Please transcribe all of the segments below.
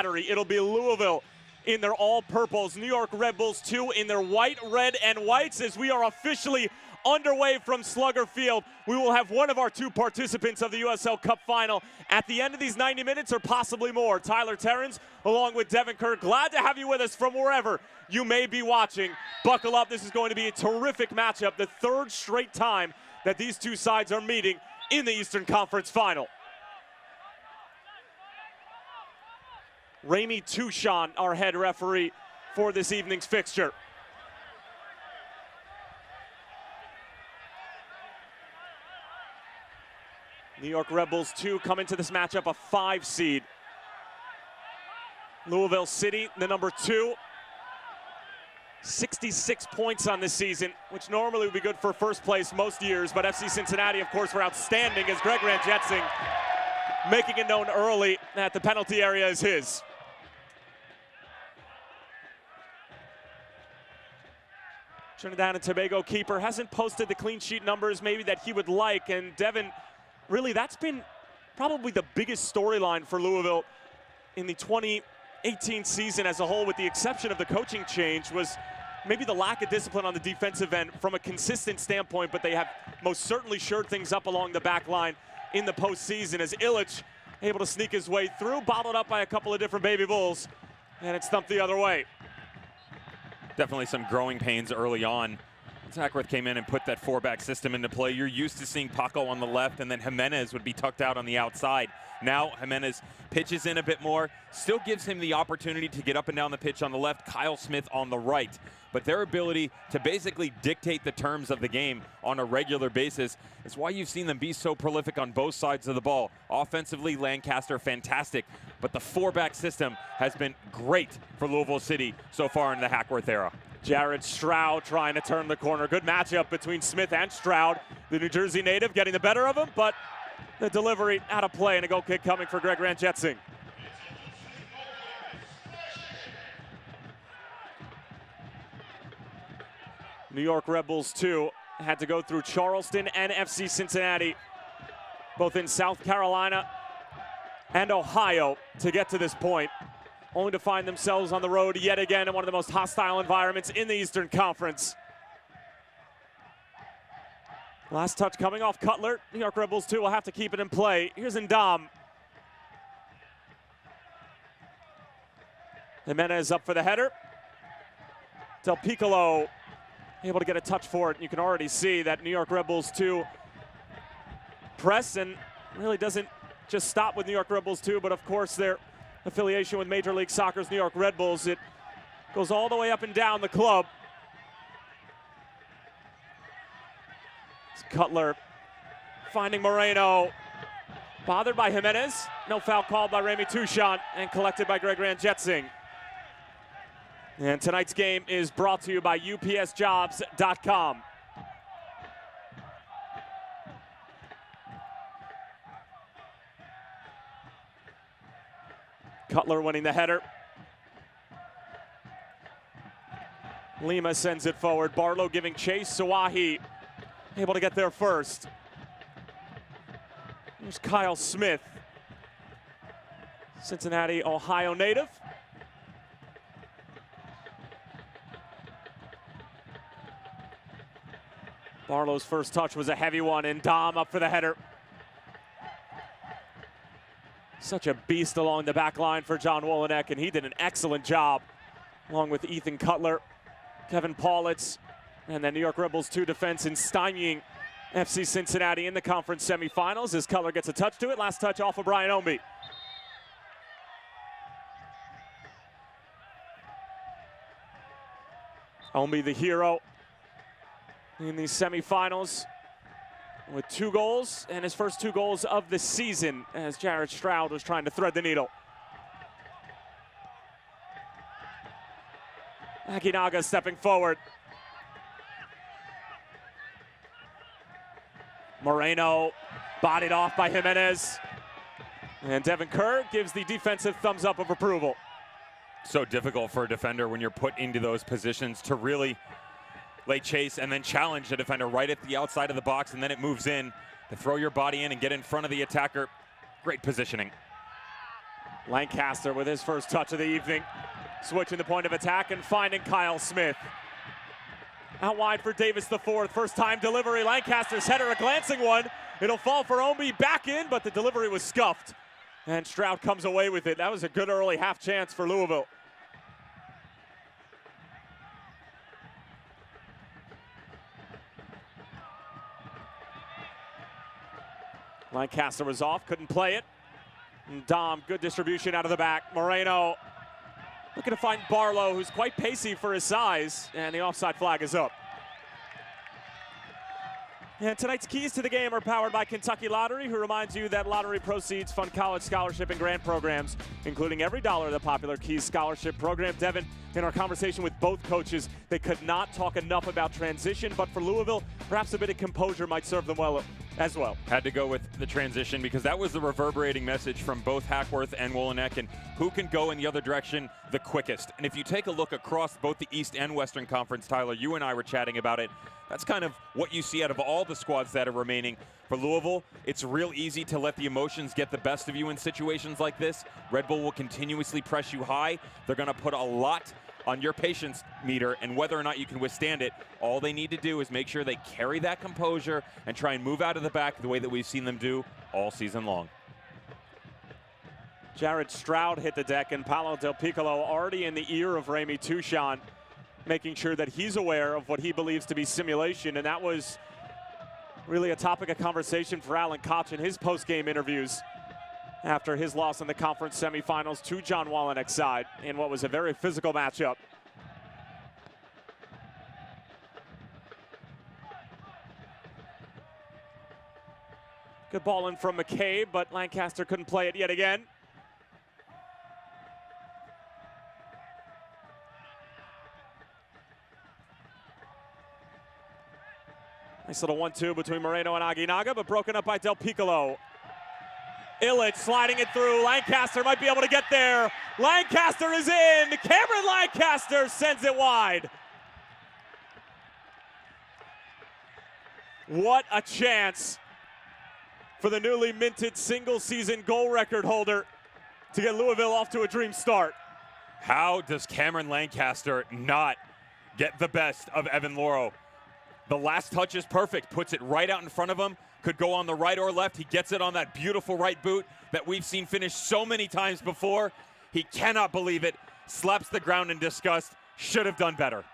It'll be Louisville in their all-purples, New York Red Bulls 2 in their white, red, and whites as we are officially underway from Slugger Field. We will have one of our two participants of the USL Cup Final at the end of these 90 minutes or possibly more. Tyler Terrence along with Devin Kerr. Glad to have you with us from wherever you may be watching. Buckle up. This is going to be a terrific matchup. The third straight time that these two sides are meeting in the Eastern Conference Final. Ramy Touchon, our head referee for this evening's fixture. New York Red Bulls 2 come into this matchup a 5 seed. Louisville City, the number 2. 66 points on this season, which normally would be good for first place most years, but FC Cincinnati, of course, were outstanding as Greg Ranjetsing making it known early that the penalty area is his. Trinidad and Tobago keeper hasn't posted the clean sheet numbers maybe that he would like, and Devin, really that's been probably the biggest storyline for Louisville in the 2018 season as a whole, with the exception of the coaching change, was maybe the lack of discipline on the defensive end from a consistent standpoint, but they have most certainly shored things up along the back line in the postseason as Illich able to sneak his way through, bottled up by a couple of different Baby Bulls, and it's thumped the other way. Definitely some growing pains early on. Hackworth came in and put that 4-back system into play. You're used to seeing Paco on the left, and then Jimenez would be tucked out on the outside. Now Jimenez pitches in a bit more, still gives him the opportunity to get up and down the pitch on the left, Kyle Smith on the right. But their ability to basically dictate the terms of the game on a regular basis is why you've seen them be so prolific on both sides of the ball. Offensively, Lancaster, fantastic. But the 4-back system has been great for Louisville City so far in the Hackworth era. Jared Stroud trying to turn the corner. Good matchup between Smith and Stroud. The New Jersey native getting the better of him, but the delivery out of play and a goal kick coming for Greg Ranjetsing. New York Red Bulls 2 had to go through Charleston and FC Cincinnati, both in South Carolina and Ohio, to get to this point, only to find themselves on the road yet again in one of the most hostile environments in the Eastern Conference. Last touch coming off Cutler. New York Red Bulls 2 will have to keep it in play. Here's Ndam. Jimenez up for the header. Del Piccolo able to get a touch for it. You can already see that New York Red Bulls 2 press, and really doesn't just stop with New York Red Bulls 2, but of course their affiliation with Major League Soccer's New York Red Bulls. It goes all the way up and down the club. It's Cutler finding Moreno. Bothered by Jimenez. No foul called by Ramy Touchon and collected by Greg Ranjetsing. And tonight's game is brought to you by UPSjobs.com. Cutler winning the header. Lima sends it forward. Barlow giving chase. Sawahi able to get there first. There's Kyle Smith, Cincinnati, Ohio native. Barlow's first touch was a heavy one, and Dom up for the header. Such a beast along the back line for John Wolenek, and he did an excellent job, along with Ethan Cutler, Kevin Paulitz, and the New York Red Bulls 2 defense in stymieing FC Cincinnati in the conference semifinals as Cutler gets a touch to it. Last touch off of Brian Omby. Omby the hero in these semifinals with 2 goals, and his first 2 goals of the season as Jared Stroud was trying to thread the needle. Akinaga stepping forward. Moreno bodied off by Jimenez. And Devin Kerr gives the defensive thumbs up of approval. So difficult for a defender when you're put into those positions to really lay chase and then challenge the defender right at the outside of the box, and then it moves in to throw your body in and get in front of the attacker. Great positioning. Lancaster with his first touch of the evening. Switching the point of attack and finding Kyle Smith. Out wide for Davis the fourth. First time delivery. Lancaster's header, a glancing one. It'll fall for Omby back in, but the delivery was scuffed. And Stroud comes away with it. That was a good early half chance for Louisville. Lancaster was off, couldn't play it. And Dom, good distribution out of the back. Moreno looking to find Barlow, who's quite pacey for his size, and the offside flag is up. And tonight's keys to the game are powered by Kentucky Lottery, who reminds you that lottery proceeds fund college scholarship and grant programs, including every dollar of the popular Keys Scholarship Program. Devin, in our conversation with both coaches, they could not talk enough about transition, but for Louisville, perhaps a bit of composure might serve them well as well. Had to go with the transition because that was the reverberating message from both Hackworth and Wolenek, and who can go in the other direction the quickest. And if you take a look across both the East and Western Conference, Tyler, you and I were chatting about it, that's kind of what you see out of all the squads that are remaining. For Louisville, it's real easy to let the emotions get the best of you in situations like this. Red Bull will continuously press you high. They're going to put a lot on your patience meter, and whether or not you can withstand it, all they need to do is make sure they carry that composure and try and move out of the back the way that we've seen them do all season long. Jared Stroud hit the deck, and Paolo Del Piccolo already in the ear of Remy Touchon, making sure that he's aware of what he believes to be simulation, and that was really a topic of conversation for Alan Koch in his post-game interviews after his loss in the conference semifinals to John Wolenek's side in what was a very physical matchup. Good ball in from McCabe, but Lancaster couldn't play it yet again. Nice little 1-2 between Moreno and Aguinaga, but broken up by Del Piccolo. Illich sliding it through. Lancaster might be able to get there. Lancaster is in. Cameron Lancaster sends it wide. What a chance for the newly minted single-season goal record holder to get Louisville off to a dream start. How does Cameron Lancaster not get the best of Evan Loro? The last touch is perfect, puts it right out in front of him, could go on the right or left. He gets it on that beautiful right boot that we've seen finish so many times before. He cannot believe it, slaps the ground in disgust, should have done better.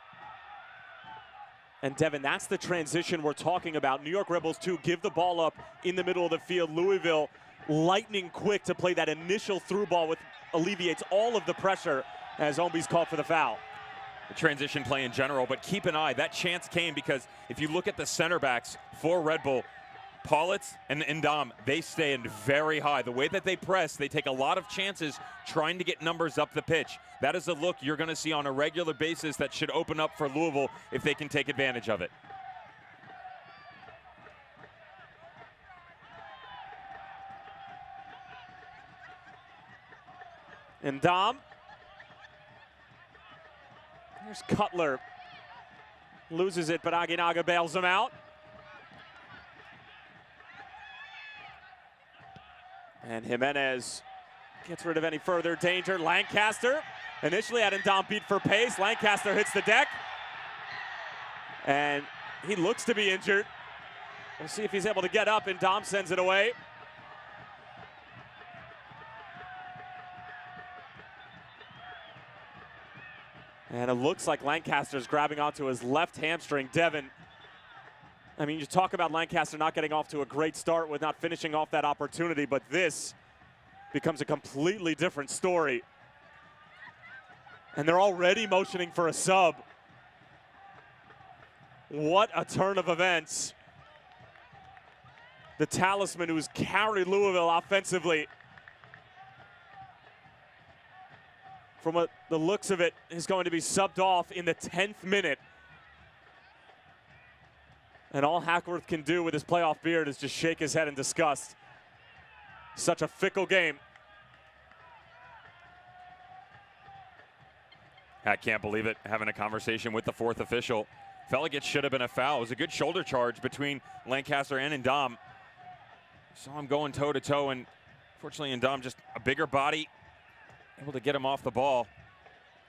And Devin, that's the transition we're talking about. New York Rebels, too, give the ball up in the middle of the field. Louisville, lightning quick to play that initial through ball, which alleviates all of the pressure as Omby's called for the foul. The transition play in general, but keep an eye. That chance came because if you look at the center backs for Red Bull, Paulitz and Ndam, they stand very high. The way that they press, they take a lot of chances trying to get numbers up the pitch. That is a look you're going to see on a regular basis that should open up for Louisville if they can take advantage of it. Ndam. Here's Cutler. Loses it, but Aguinaga bails him out. And Jimenez gets rid of any further danger. Lancaster initially had Ndam beat for pace. Lancaster hits the deck. And he looks to be injured. We'll see if he's able to get up, and Ndam sends it away. And it looks like Lancaster's grabbing onto his left hamstring. Devin, I mean, you talk about Lancaster not getting off to a great start with not finishing off that opportunity, but this becomes a completely different story. And they're already motioning for a sub. What a turn of events. The talisman who's carried Louisville offensively, from what the looks of it, is going to be subbed off in the 10th minute. And all Hackworth can do with his playoff beard is just shake his head in disgust. Such a fickle game. I can't believe it, having a conversation with the fourth official. Felt like it should have been a foul. It was a good shoulder charge between Lancaster and Ndam. Saw him going toe-to-toe, and fortunately Ndam just a bigger body, able to get him off the ball.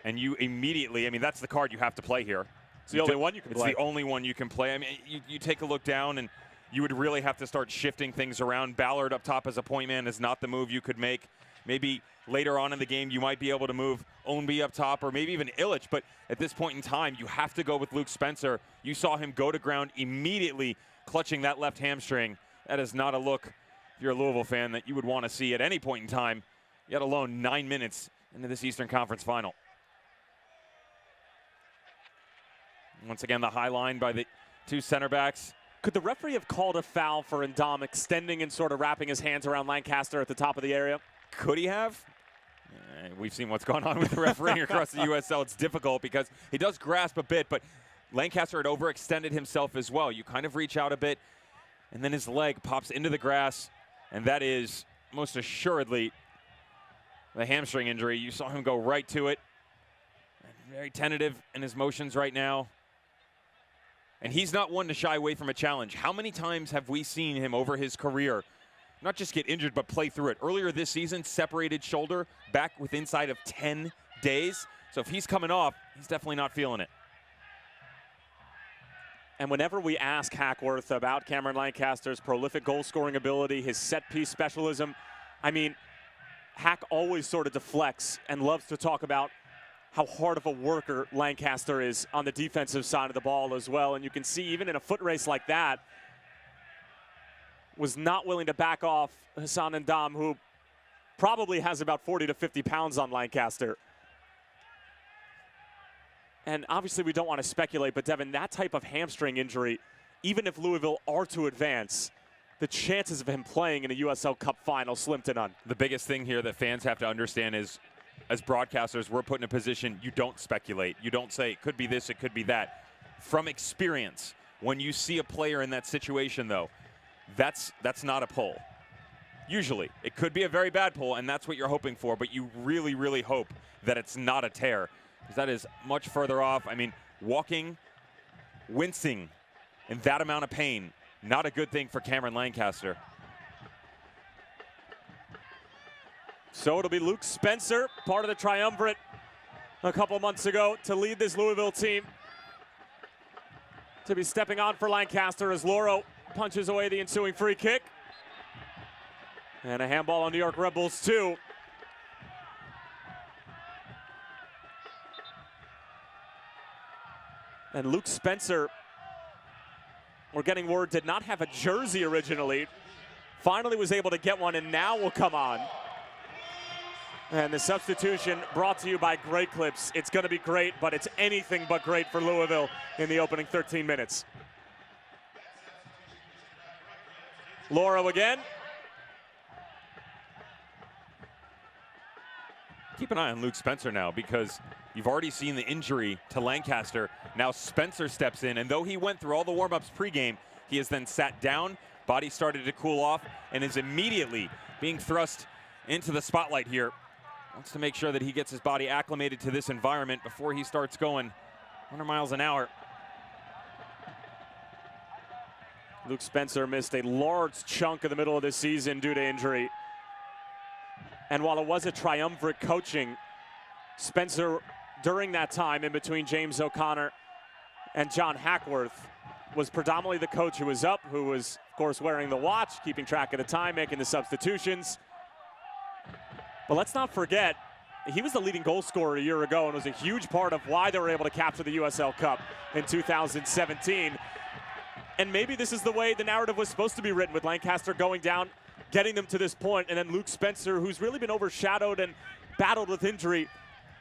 And you immediately, I mean, that's the card you have to play here. It's the only one you can play. It's the only one you can play. I mean, you take a look down, and you would really have to start shifting things around. Ballard up top as a point man is not the move you could make. Maybe later on in the game, you might be able to move Ownby up top, or maybe even Illich. But at this point in time, you have to go with Luke Spencer. You saw him go to ground immediately, clutching that left hamstring. That is not a look, if you're a Louisville fan, that you would want to see at any point in time, yet alone 9 minutes into this Eastern Conference final. Once again, the high line by the two center backs. Could the referee have called a foul for Ndam extending and sort of wrapping his hands around Lancaster at the top of the area? Could he have? We've seen what's going on with the refereeing across the USL. It's difficult because he does grasp a bit, but Lancaster had overextended himself as well. You kind of reach out a bit, and then his leg pops into the grass, and that is most assuredly the hamstring injury. You saw him go right to it. Very tentative in his motions right now. And he's not one to shy away from a challenge. How many times have we seen him over his career not just get injured, but play through it? Earlier this season, separated shoulder, back with inside of 10 days. So if he's coming off, he's definitely not feeling it. And whenever we ask Hackworth about Cameron Lancaster's prolific goal-scoring ability, his set-piece specialism, I mean, Hack always sort of deflects and loves to talk about how hard of a worker Lancaster is on the defensive side of the ball as well. And you can see even in a foot race like that, was not willing to back off Hassan Ndam, who probably has about 40 to 50 pounds on Lancaster. And obviously we don't want to speculate, but Devin, that type of hamstring injury, even if Louisville are to advance, the chances of him playing in a USL Cup final slim to none. The biggest thing here that fans have to understand is, as broadcasters, we're put in a position you don't speculate. You don't say it could be this, it could be that. From experience, when you see a player in that situation, though, that's not a pull. Usually, it could be a very bad pull, and that's what you're hoping for, but you really, really hope that it's not a tear, because that is much further off. I mean, walking, wincing in that amount of pain, not a good thing for Cameron Lancaster. So it'll be Luke Spencer, part of the triumvirate a couple months ago, to lead this Louisville team, to be stepping on for Lancaster as Loro punches away the ensuing free kick. And a handball on New York Red Bulls 2. And Luke Spencer, we're getting word, did not have a jersey originally. Finally was able to get one, and now will come on. And the substitution brought to you by Great Clips. It's going to be great, but it's anything but great for Louisville in the opening 13 minutes. Loro again. Keep an eye on Luke Spencer now, because you've already seen the injury to Lancaster. Now Spencer steps in, and though he went through all the warm-ups pregame, he has then sat down, body started to cool off, and is immediately being thrust into the spotlight here. Wants to make sure that he gets his body acclimated to this environment before he starts going 100 miles an hour. Luke Spencer missed a large chunk of the middle of the season due to injury. And while it was a triumvirate coaching, Spencer, during that time in between James O'Connor and John Hackworth, was predominantly the coach who was up, who was, of course, wearing the watch, keeping track of the time, making the substitutions. But let's not forget, he was the leading goal scorer a year ago and was a huge part of why they were able to capture the USL Cup in 2017. And maybe this is the way the narrative was supposed to be written, with Lancaster going down, getting them to this point, and then Luke Spencer, who's really been overshadowed and battled with injury,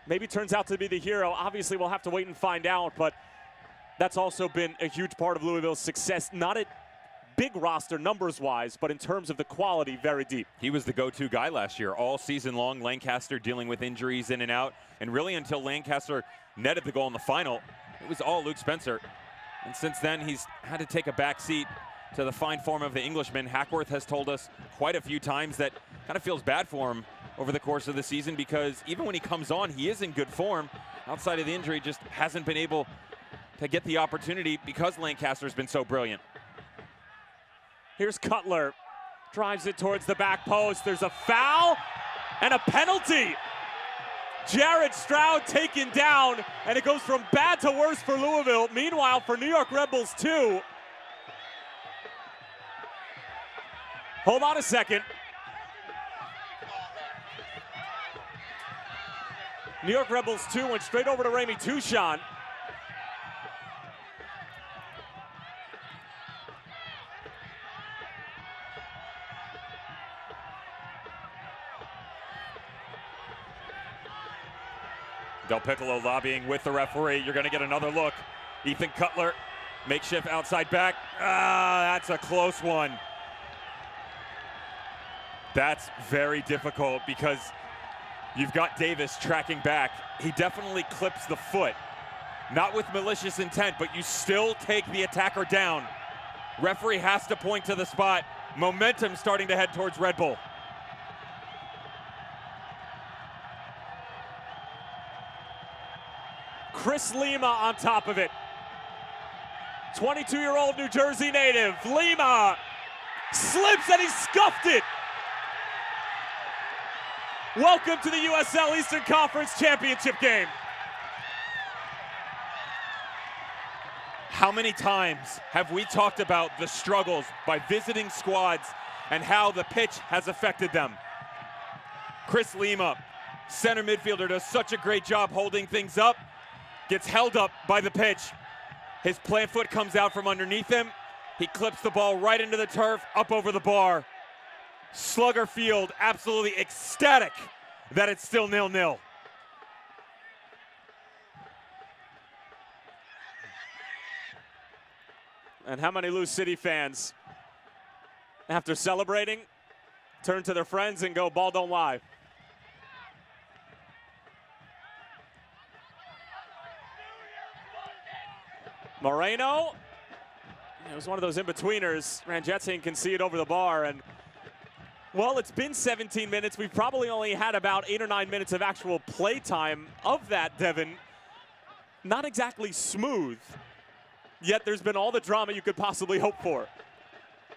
maybe turns out to be the hero. Obviously, we'll have to wait and find out, but that's also been a huge part of Louisville's success. Not a big roster numbers-wise, but in terms of the quality, very deep. He was the go-to guy last year. All season long, Lancaster dealing with injuries in and out, and really until Lancaster netted the goal in the final, it was all Luke Spencer. And since then, he's had to take a back seat to the fine form of the Englishman. Hackworth has told us quite a few times that kind of feels bad for him over the course of the season, because even when he comes on, he is in good form. Outside of the injury, just hasn't been able to get the opportunity because Lancaster's been so brilliant. Here's Cutler, drives it towards the back post. There's a foul and a penalty. Jared Stroud taken down, and it goes from bad to worse for Louisville. Meanwhile, for New York Red Bulls 2. Hold on a second. New York Red Bulls 2 went straight over to Ramey Touchon. Del Piccolo lobbying with the referee. You're going to get another look. Ethan Cutler, makeshift outside back. That's a close one. That's very difficult because you've got Davis tracking back. He definitely clips the foot. Not with malicious intent, but you still take the attacker down. Referee has to point to the spot. Momentum starting to head towards Red Bull. Chris Lima on top of it. 22-year-old New Jersey native. Lima slips and he scuffed it. Welcome to the USL Eastern Conference Championship game. How many times have we talked about the struggles by visiting squads and how the pitch has affected them? Chris Lima, center midfielder, does such a great job holding things up, gets held up by the pitch. His plant foot comes out from underneath him. He clips the ball right into the turf, up over the bar. Slugger Field absolutely ecstatic that it's still 0-0. And how many Lou City fans, after celebrating, turn to their friends and go, ball don't lie. Moreno, it was one of those in-betweeners. Ranjetsin can see it over the bar, and well, it's been 17 minutes. We've probably only had about 8 or 9 minutes of actual play time of that, Devin. Not exactly smooth, yet there's been all the drama you could possibly hope for.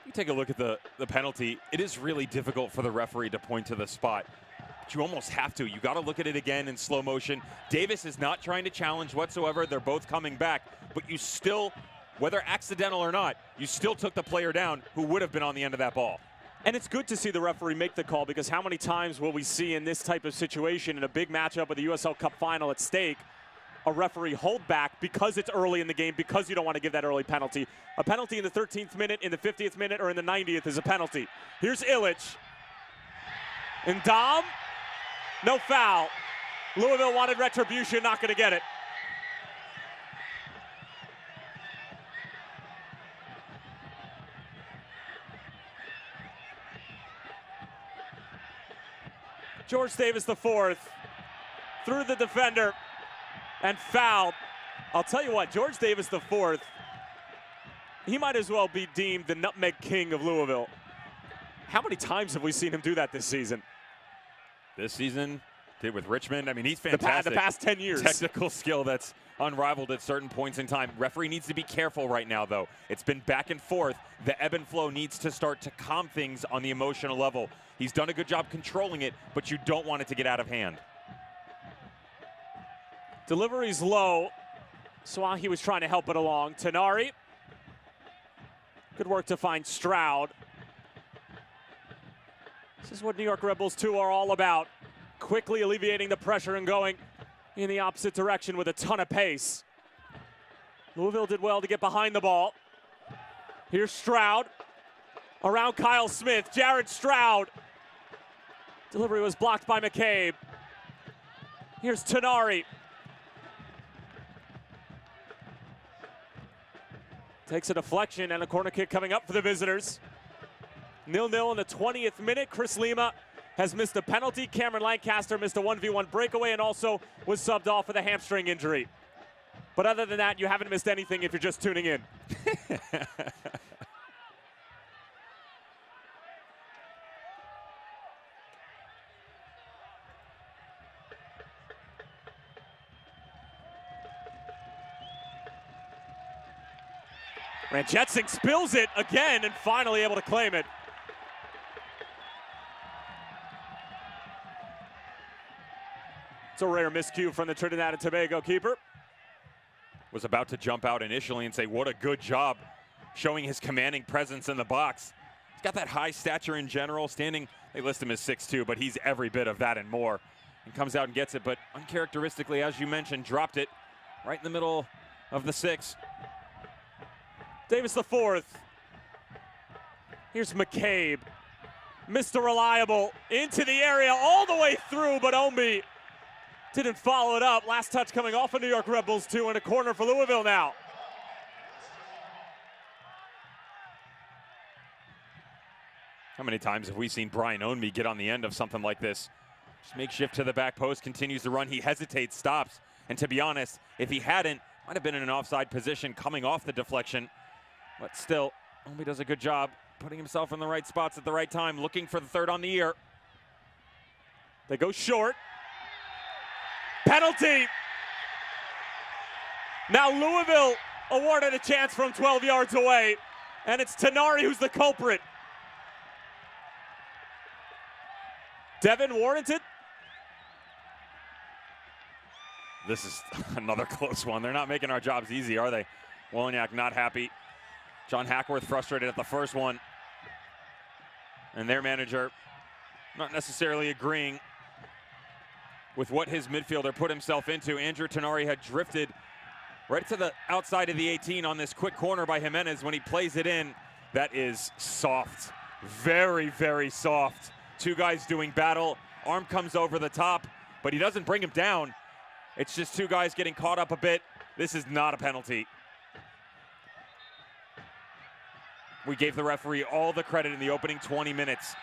You take a look at the penalty. It is really difficult for the referee to point to the spot. But you almost have to. You got to look at it again in slow motion. Davis is not trying to challenge whatsoever. They're both coming back. But you still, whether accidental or not, you still took the player down who would have been on the end of that ball. And it's good to see the referee make the call, because how many times will we see in this type of situation, in a big matchup with the USL Cup final at stake, a referee hold back because it's early in the game, because you don't want to give that early penalty. A penalty in the 13th minute, in the 50th minute, or in the 90th is a penalty. Here's Illich. And Dom, no foul. Louisville wanted retribution, not going to get it. George Davis IV through the defender and fouled. I'll tell you what, George Davis IV, he might as well be deemed the nutmeg king of Louisville. How many times have we seen him do that this season? This season, did with Richmond. I mean, he's fantastic. The past 10 years. Technical skill that's unrivaled at certain points in time. Referee needs to be careful right now, though. It's been back and forth. The ebb and flow needs to start to calm things on the emotional level. He's done a good job controlling it, but you don't want it to get out of hand. Delivery's low. Swahi was trying to help it along. Tenari. Good work to find Stroud. This is what New York Red Bulls 2 are all about. Quickly alleviating the pressure and going in the opposite direction with a ton of pace. Louisville did well to get behind the ball. Here's Stroud. Around Kyle Smith. Jared Stroud. Delivery was blocked by McCabe. Here's Tenari. Takes a deflection and a corner kick coming up for the visitors. 0-0 in the 20th minute. Chris Lima has missed a penalty. Cameron Lancaster missed a 1v1 breakaway and also was subbed off with a hamstring injury. But other than that, you haven't missed anything if you're just tuning in. Ranjetsin spills it again and finally able to claim it. It's a rare miscue from the Trinidad and Tobago keeper. Was about to jump out initially and say, what a good job showing his commanding presence in the box. He's got that high stature in general, standing, they list him as 6'2", but he's every bit of that and more. And comes out and gets it, but uncharacteristically, as you mentioned, dropped it right in the middle of the 6. Davis the fourth. Here's McCabe. Mr. Reliable into the area all the way through, but Ombi didn't follow it up. Last touch coming off of New York Red Bulls 2 in a corner for Louisville now. How many times have we seen Brian Onby get on the end of something like this? Just makeshift to the back post, continues to run. He hesitates, stops. And to be honest, if he hadn't, might have been in an offside position coming off the deflection. But still, Onby does a good job putting himself in the right spots at the right time, looking for the third on the year. They go short. Penalty. Now Louisville awarded a chance from 12 yards away, and it's Tenari who's the culprit. Devin warranted. This is another close one. They're not making our jobs easy, are they? Wolinak not happy. John Hackworth frustrated at the first one. And their manager not necessarily agreeing with what his midfielder put himself into. Andrew Tenari had drifted right to the outside of the 18 on this quick corner by Jimenez. When he plays it in, that is soft. Very, very soft. Two guys doing battle. Arm comes over the top, but he doesn't bring him down. It's just two guys getting caught up a bit. This is not a penalty. We gave the referee all the credit in the opening 20 minutes.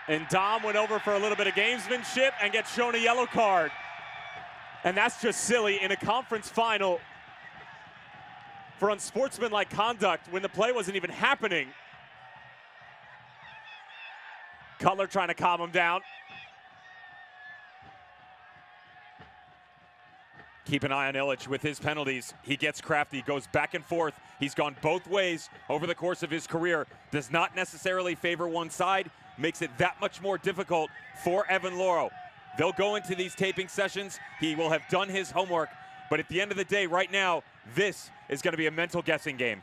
And Dom went over for a little bit of gamesmanship and gets shown a yellow card. And that's just silly in a conference final for unsportsmanlike conduct when the play wasn't even happening. Cutler trying to calm him down. Keep an eye on Illich with his penalties. He gets crafty, goes back and forth. He's gone both ways over the course of his career. Does not necessarily favor one side. Makes it that much more difficult for Evan Loro. They'll go into these taping sessions. He will have done his homework. But at the end of the day, right now, this is going to be a mental guessing game.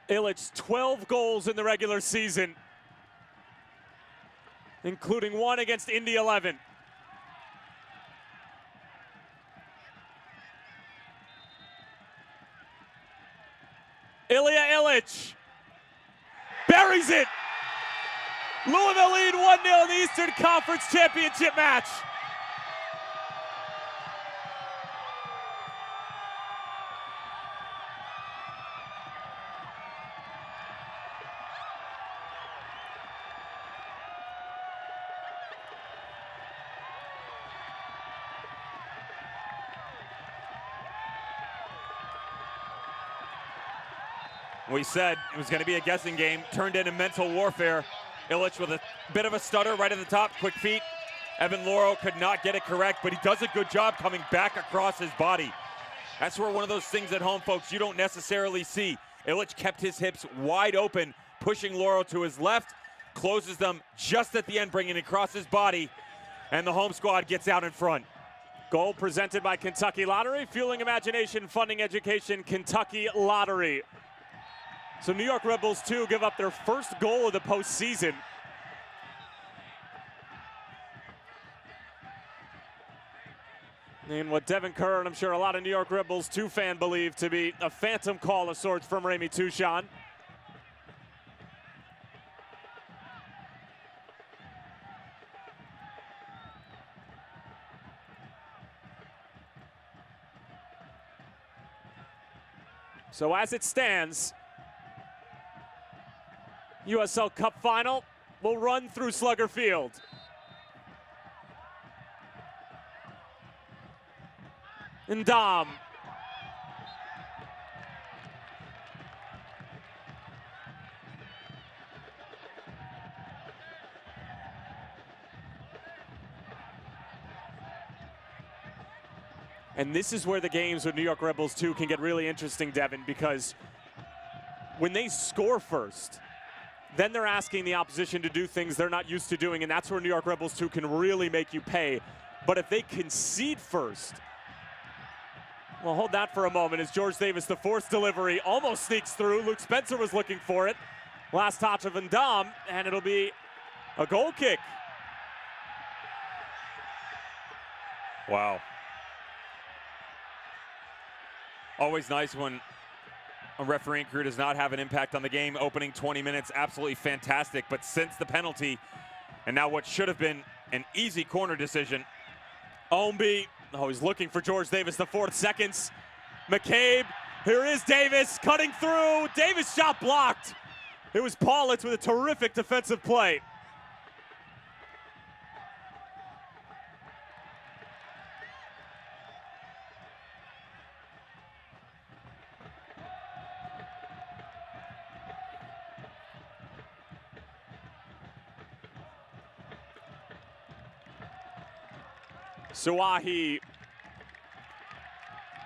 Illich, 12 goals in the regular season, including one against Indy 11. Ilya Illich buries it. Louisville lead 1-0 in the Eastern Conference Championship match. We said it was going to be a guessing game, turned into mental warfare. Illich with a bit of a stutter right at the top, quick feet. Evan Loro could not get it correct, but he does a good job coming back across his body. That's where one of those things at home, folks, you don't necessarily see. Illich kept his hips wide open, pushing Loro to his left, closes them just at the end, bringing it across his body, and the home squad gets out in front. Goal presented by Kentucky Lottery, fueling imagination, funding education, Kentucky Lottery. So New York Red Bulls 2 give up their first goal of the postseason. And what Devin Kerr and I'm sure a lot of New York Red Bulls 2 fans believe to be a phantom call of sorts from Remy Touchon. So as it stands, USL Cup final will run through Slugger Field. And Dom. And this is where the games with New York Red Bulls 2 can get really interesting, Devin, because when they score first, then they're asking the opposition to do things they're not used to doing, and that's where New York Red Bulls 2 can really make you pay. But if they concede first, well, hold that for a moment as George Davis, the forced delivery, almost sneaks through. Luke Spencer was looking for it. Last touch of Van Dam, and it'll be a goal kick. Wow. Always nice when a refereeing crew does not have an impact on the game. Opening 20 minutes, absolutely fantastic. But since the penalty, and now what should have been an easy corner decision. Ownby, oh, he's looking for George Davis, the 4 seconds. McCabe, here is Davis, cutting through. Davis shot blocked. It was Paulitz with a terrific defensive play. Suahi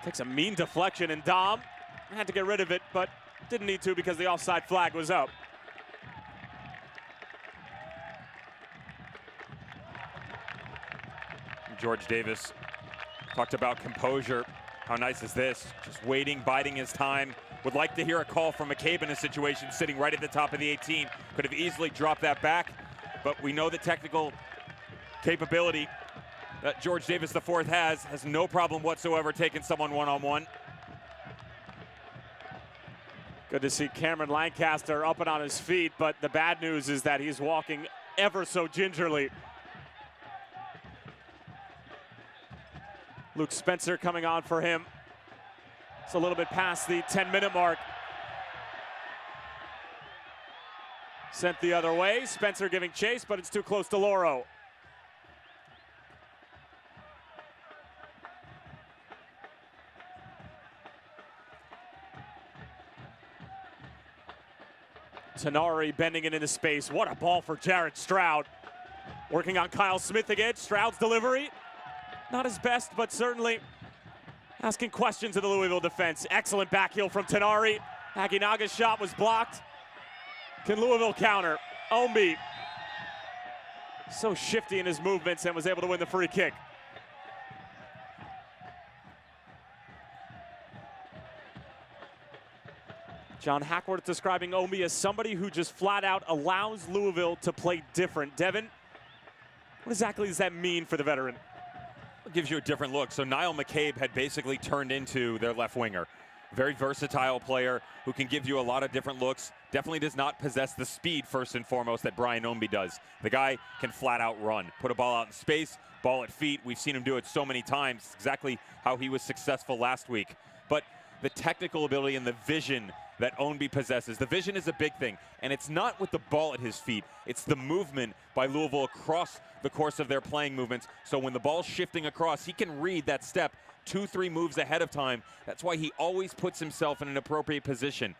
takes a mean deflection, and Dom had to get rid of it, but didn't need to because the offside flag was up. George Davis talked about composure. How nice is this? Just waiting, biding his time. Would like to hear a call from McCabe in a situation sitting right at the top of the 18. Could have easily dropped that back, but we know the technical capability that George Davis IV has no problem whatsoever taking someone one-on-one. Good to see Cameron Lancaster up and on his feet, but the bad news is that he's walking ever so gingerly. Luke Spencer coming on for him. It's a little bit past the 10-minute mark. Sent the other way. Spencer giving chase, but it's too close to Loro. Tenari bending it into space. What a ball for Jared Stroud. Working on Kyle Smith again. Stroud's delivery. Not his best, but certainly asking questions of the Louisville defense. Excellent back heel from Tenari. Aguinaga's shot was blocked. Can Louisville counter? Ownby. So shifty in his movements and was able to win the free kick. John Hackworth describing Ownby as somebody who just flat out allows Louisville to play different. Devin, what exactly does that mean for the veteran? It gives you a different look. So Niall McCabe had basically turned into their left winger. Very versatile player who can give you a lot of different looks. Definitely does not possess the speed, first and foremost, that Brian Ownby does. The guy can flat out run, put a ball out in space, ball at feet. We've seen him do it so many times. Exactly how he was successful last week. But the technical ability and the vision that Ownby possesses. The vision is a big thing, and it's not with the ball at his feet. It's the movement by Louisville across the course of their playing movements. So when the ball's shifting across, he can read that step 2-3 moves ahead of time. That's why he always puts himself in an appropriate position.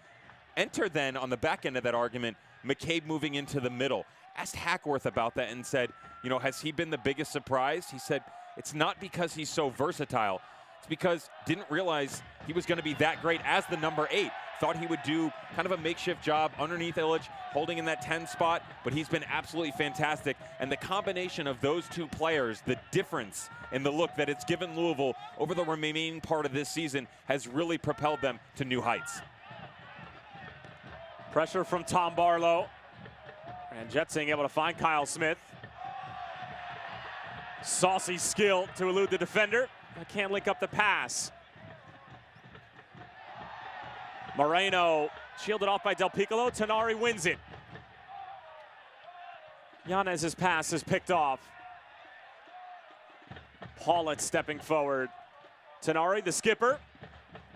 Enter then, on the back end of that argument, McCabe moving into the middle. Asked Hackworth about that and said, you know, has he been the biggest surprise? He said, it's not because he's so versatile. It's because didn't realize he was going to be that great as the number 8. Thought he would do kind of a makeshift job underneath Illich, holding in that 10 spot, but he's been absolutely fantastic. And the combination of those two players, the difference in the look that it's given Louisville over the remaining part of this season has really propelled them to new heights. Pressure from Tom Barlow. And Jetsing able to find Kyle Smith. Saucy skill to elude the defender. But can't link up the pass. Moreno shielded off by Del Piccolo. Tenari wins it. Yanez's pass is picked off. Paulitz stepping forward. Tenari, the skipper,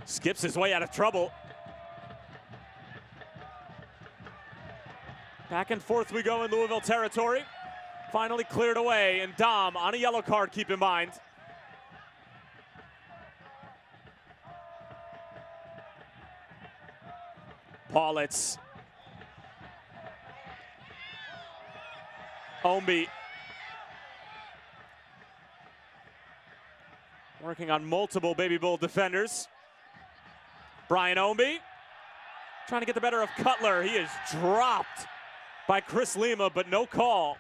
skips his way out of trouble. Back and forth we go in Louisville territory. Finally cleared away, and Dom on a yellow card, keep in mind. Paulitz. Ownby. Working on multiple Baby Bull defenders. Brian Ownby trying to get the better of Cutler. He is dropped by Chris Lima, but no call.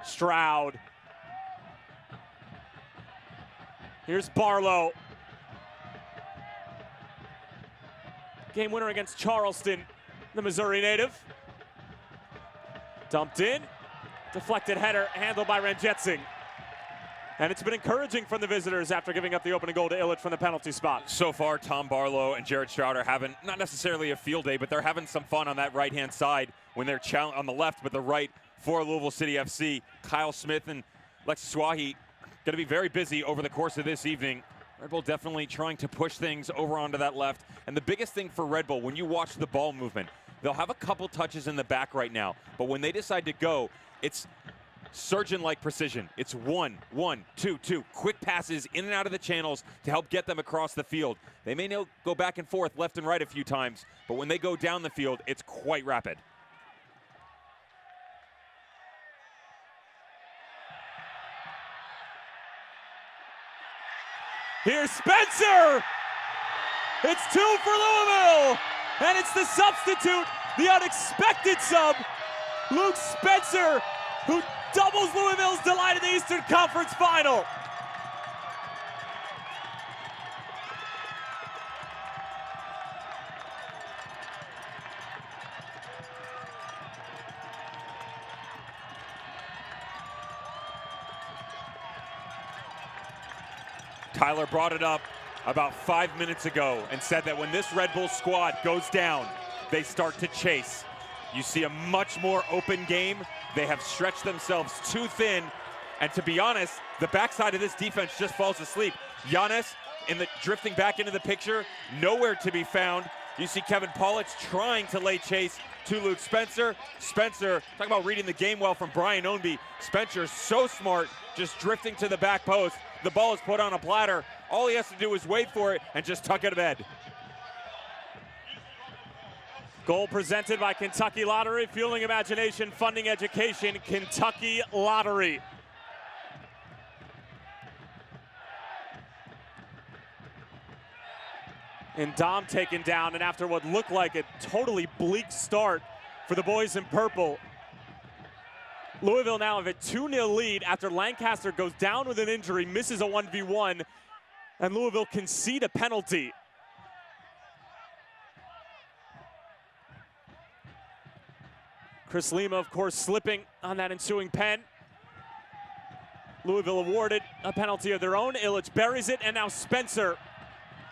Stroud. Here's Barlow. Game winner against Charleston, the Missouri native. Dumped in. Deflected header handled by Ranjetsingh. And it's been encouraging from the visitors after giving up the opening goal to Illich from the penalty spot. So far, Tom Barlow and Jared Stroud are having, not necessarily a field day, but they're having some fun on that right-hand side when they're on the left, but the right for Louisville City FC. Kyle Smith and Lexi Swahi going to be very busy over the course of this evening. Red Bull definitely trying to push things over onto that left. And the biggest thing for Red Bull, when you watch the ball movement, they'll have a couple touches in the back right now, but when they decide to go, it's surgeon-like precision. It's 1, 1, 2, 2. Quick passes in and out of the channels to help get them across the field. They may go back and forth, left and right a few times, but when they go down the field, it's quite rapid. Here's Spencer! It's 2 for Louisville! And it's the substitute, the unexpected sub, Luke Spencer, who doubles Louisville's delight in the Eastern Conference Final. Tyler brought it up about 5 minutes ago and said that when this Red Bull squad goes down, they start to chase. You see a much more open game. They have stretched themselves too thin, and to be honest, the backside of this defense just falls asleep. Giannis drifting back into the picture, nowhere to be found. You see Kevin Pollitt trying to lay chase to Luke Spencer. Spencer, talking about reading the game well from Brian Ownby. Spencer, so smart, just drifting to the back post. The ball is put on a platter. All he has to do is wait for it and just tuck it to bed. Goal presented by Kentucky Lottery, fueling imagination, funding education, Kentucky Lottery. And Dom taken down, and after what looked like a totally bleak start for the boys in purple, Louisville now have a 2-0 lead after Lancaster goes down with an injury, misses a 1v1, and Louisville concede a penalty. Chris Lima, of course, slipping on that ensuing pen. Louisville awarded a penalty of their own. Illich buries it, and now Spencer,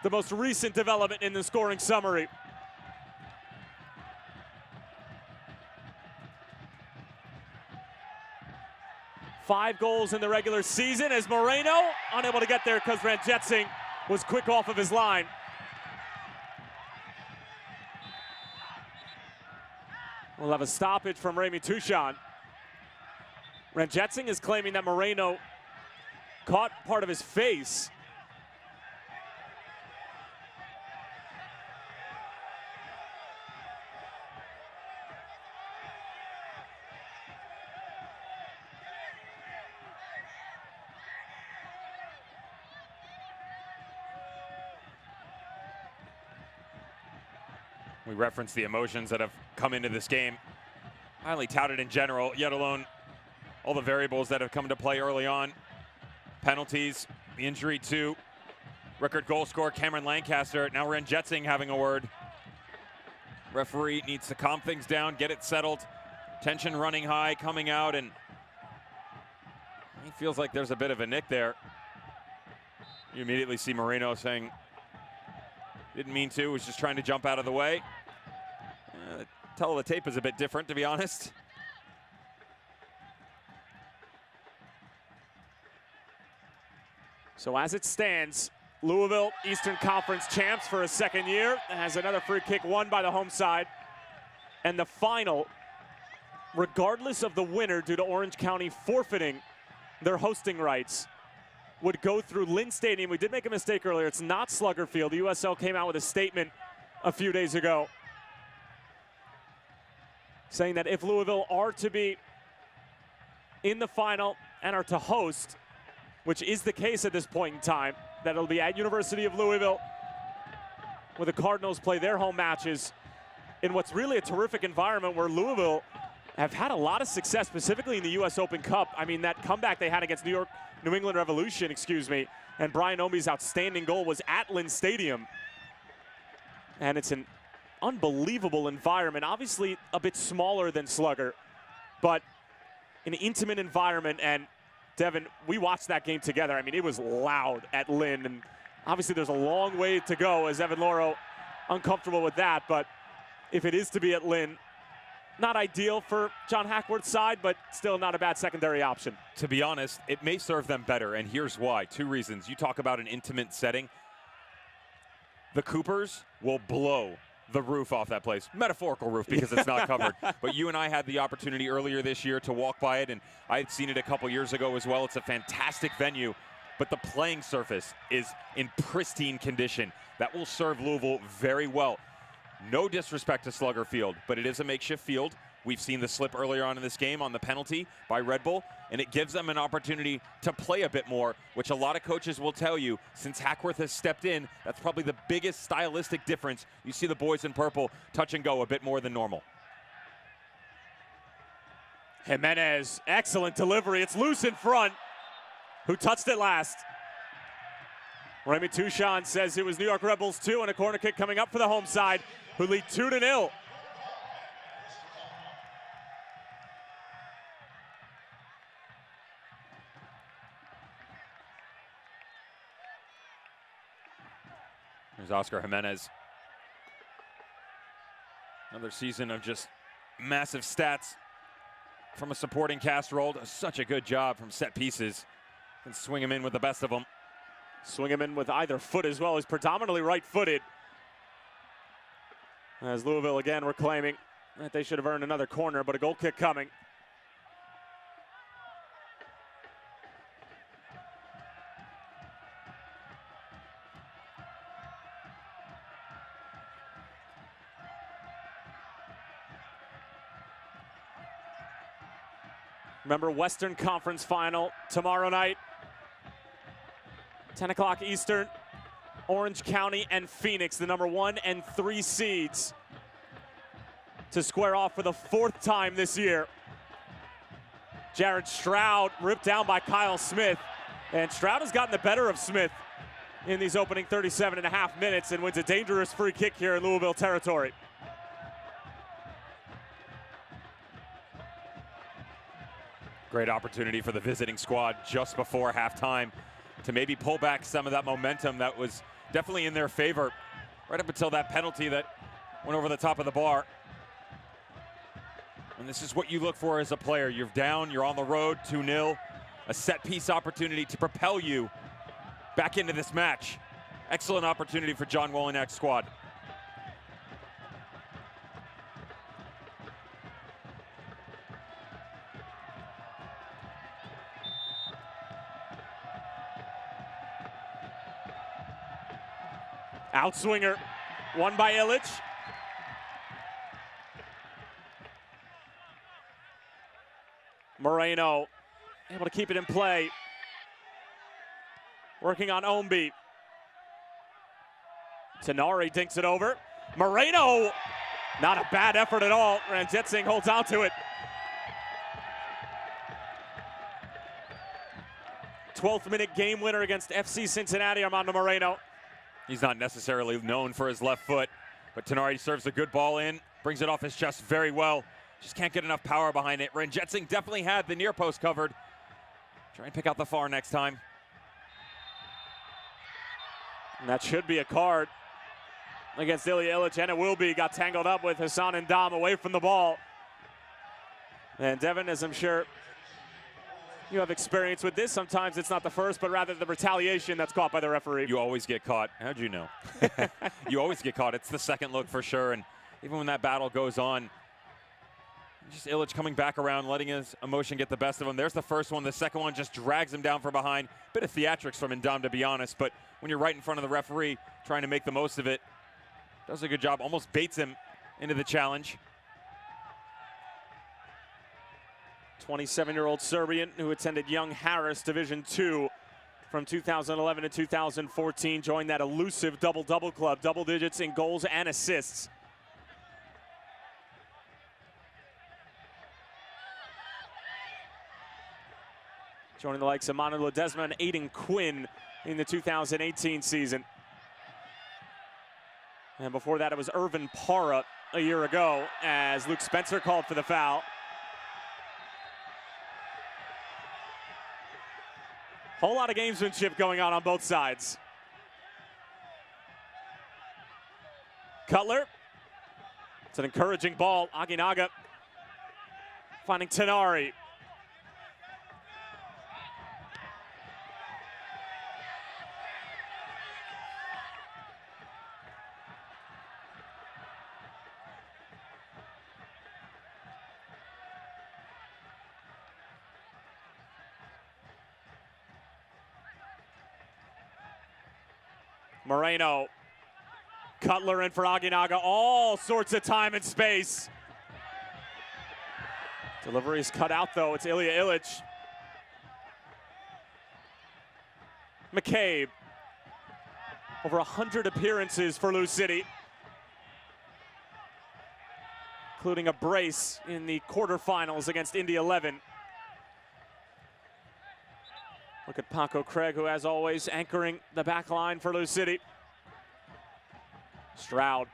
the most recent development in the scoring summary. Five goals in the regular season as Moreno unable to get there because Ranjetsingh was quick off of his line. We'll have a stoppage from Remy Touchon. Ranjetsingh is claiming that Moreno caught part of his face. We referenced the emotions that have come into this game. Highly touted in general, yet alone all the variables that have come into play early on. Penalties, the injury to record goal scorer Cameron Lancaster. Now Ranjetsingh having a word. Referee needs to calm things down, get it settled. Tension running high, coming out, and he feels like there's a bit of a nick there. You immediately see Moreno saying, didn't mean to, was just trying to jump out of the way. The tell of the tape is a bit different, to be honest. So as it stands, Louisville Eastern Conference champs for a second year, has another free kick won by the home side. And the final, regardless of the winner due to Orange County forfeiting their hosting rights, would go through Lynn Stadium. We did make a mistake earlier. It's not Slugger Field. The USL came out with a statement a few days ago saying that if Louisville are to be in the final and are to host, which is the case at this point in time, that it'll be at University of Louisville, where the Cardinals play their home matches in what's really a terrific environment where Louisville have had a lot of success, specifically in the U.S. Open Cup. I mean, that comeback they had against New England Revolution, and Brian Omi's outstanding goal was at Lynn Stadium. And it's an unbelievable environment, obviously a bit smaller than Slugger, but an intimate environment. And Devin, we watched that game together. I mean, it was loud at Lynn, and obviously there's a long way to go, as Evan Loro uncomfortable with that. But if it is to be at Lynn, not ideal for John Hackworth's side, but still not a bad secondary option. To be honest, it may serve them better, and here's why. 2 reasons. You talk about an intimate setting. The Coopers will blow the roof off that place. Metaphorical roof, because it's not covered. But you and I had the opportunity earlier this year to walk by it, and I had seen it a couple years ago as well. It's a fantastic venue, but the playing surface is in pristine condition. That will serve Louisville very well. No disrespect to Slugger Field, but it is a makeshift field. We've seen the slip earlier on in this game on the penalty by Red Bull, and it gives them an opportunity to play a bit more, which a lot of coaches will tell you, since Hackworth has stepped in, that's probably the biggest stylistic difference. You see the boys in purple touch and go a bit more than normal. Jimenez, excellent delivery. It's loose in front. Who touched it last? Remy Touchon says it was New York Rebels 2, and a corner kick coming up for the home side, who lead 2-0. There's Oscar Jimenez. Another season of just massive stats from a supporting cast role. Does such a good job from set pieces. Can swing him in with the best of them. Swing him in with either foot as well. He's predominantly right-footed. As Louisville again were claiming that they should have earned another corner, but a goal kick coming. Remember, Western Conference Final tomorrow night, 10 o'clock Eastern. Orange County and Phoenix, the number 1 and 3 seeds, to square off for the 4th time this year. Jared Stroud ripped down by Kyle Smith, and Stroud has gotten the better of Smith in these opening 37.5 minutes and wins a dangerous free kick here in Louisville territory. Great opportunity for the visiting squad just before halftime to maybe pull back some of that momentum that was definitely in their favor right up until that penalty that went over the top of the bar. And this is what you look for as a player. You're down, you're on the road, 2-0. A set piece opportunity to propel you back into this match. Excellent opportunity for John Wolinak's squad. Outswinger, won by Illich. Moreno able to keep it in play. Working on Omby. Tenari dinks it over. Moreno, not a bad effort at all. Ranjitsingh holds on to it. 12th minute game winner against FC Cincinnati, Armando Moreno. He's not necessarily known for his left foot, but Tenari serves a good ball in, brings it off his chest very well. Just can't get enough power behind it. Ranjitsingh definitely had the near post covered. Try and pick out the far next time. And that should be a card against Ilya Illich, and it will be. Got tangled up with Hassan and Dom away from the ball. And Devin, as I'm sure you have experience with this, sometimes it's not the first, but rather the retaliation that's caught by the referee. You always get caught. How'd you know? You always get caught. It's the second look for sure. And even when that battle goes on, just Illich coming back around, letting his emotion get the best of him. There's the first one. The second one just drags him down from behind. Bit of theatrics from Ndam, to be honest. But when you're right in front of the referee, trying to make the most of it, does a good job. Almost baits him into the challenge. 27-year-old Serbian who attended Young Harris Division II from 2011 to 2014, joined that elusive double-double club, double digits in goals and assists. joining the likes of Manu Ledesma and Aiden Quinn in the 2018 season. And before that, it was Irvin Parra a year ago as Luke Spencer called for the foul. Whole lot of gamesmanship going on both sides. Cutler. It's an encouraging ball. Aginaga finding Tenari. Moreno. Cutler in for Aginaga. All sorts of time and space. Delivery is cut out, though. It's Ilya Illich. McCabe. Over 100 appearances for Lou City, including a brace in the quarterfinals against Indy 11. Look at Paco Craig, who, as always, anchoring the back line for Lou City. Stroud.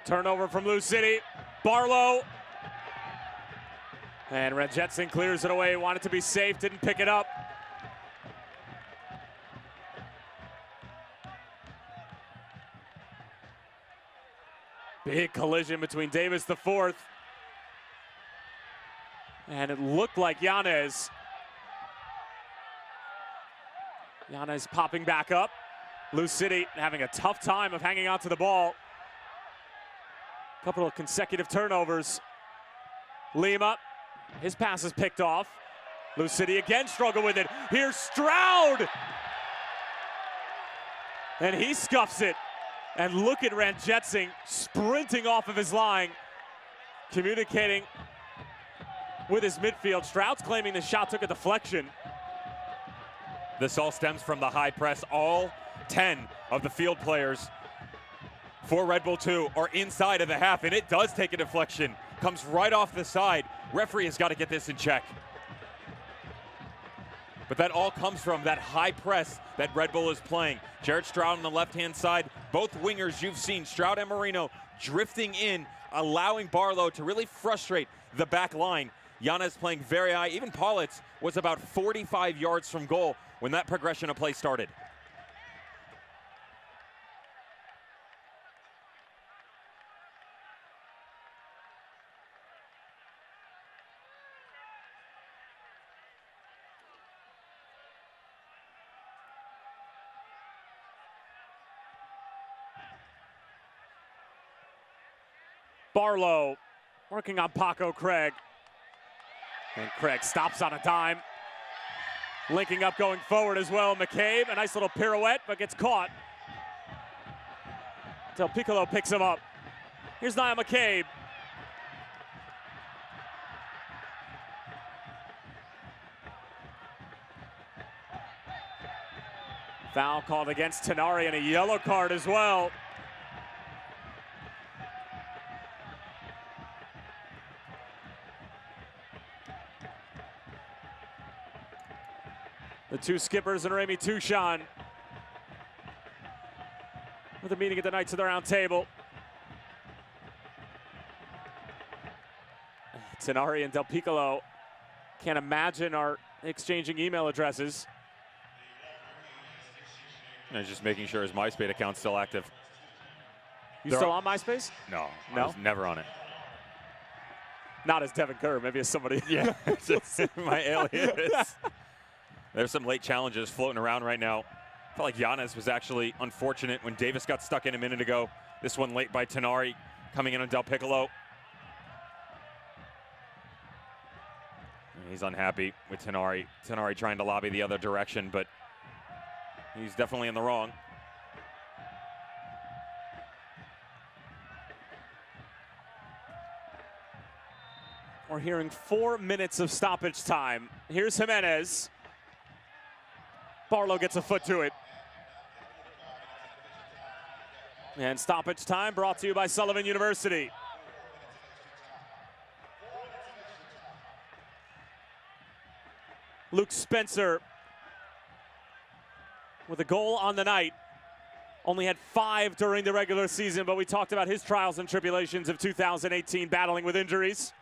Turnover from Lou City. Barlow. And Ranjetson clears it away. Wanted to be safe, didn't pick it up. Big collision between Davis the fourth. And it looked like Yanez. Yanez popping back up. Lou City having a tough time of hanging on to the ball. Couple of consecutive turnovers. Lima, his pass is picked off. Lou City again struggled with it. Here's Stroud! And he scuffs it. And look at Ranjetson sprinting off of his line, communicating with his midfield. Stroud's claiming the shot took a deflection. This all stems from the high press. All 10 of the field players for Red Bull 2 are inside of the half, and it does take a deflection. Comes right off the side. Referee has got to get this in check. But that all comes from that high press that Red Bull is playing. Jared Stroud on the left-hand side. Both wingers you've seen, Stroud and Moreno, drifting in, allowing Barlow to really frustrate the back line. Yanez playing very high. Even Paulitz was about 45 yards from goal when that progression of play started. Barlow working on Paco Craig. And Craig stops on a dime. Linking up going forward as well. McCabe, a nice little pirouette, but gets caught. Del Piccolo picks him up. Here's Nia McCabe. Foul called against Tenari and a yellow card as well. The two skippers and Remy Touchon with a meeting at the Knights of the Round Table. Tenari and Del Piccolo can't imagine are exchanging email addresses. And just making sure his MySpace account's still active. You still on MySpace? No, No? I was never on it. Not as Devin Kerr, maybe as somebody. Yeah, just my alias. There's some late challenges floating around right now. I felt like Yanez was actually unfortunate when Davis got stuck in a minute ago. This one late by Tenari, coming in on Del Piccolo. And he's unhappy with Tenari. Tenari trying to lobby the other direction, but he's definitely in the wrong. We're hearing 4 minutes of stoppage time. Here's Jimenez. Barlow gets a foot to it. And stoppage time brought to you by Sullivan University. Luke Spencer with a goal on the night. Only had 5 during the regular season, but we talked about his trials and tribulations of 2018, battling with injuries.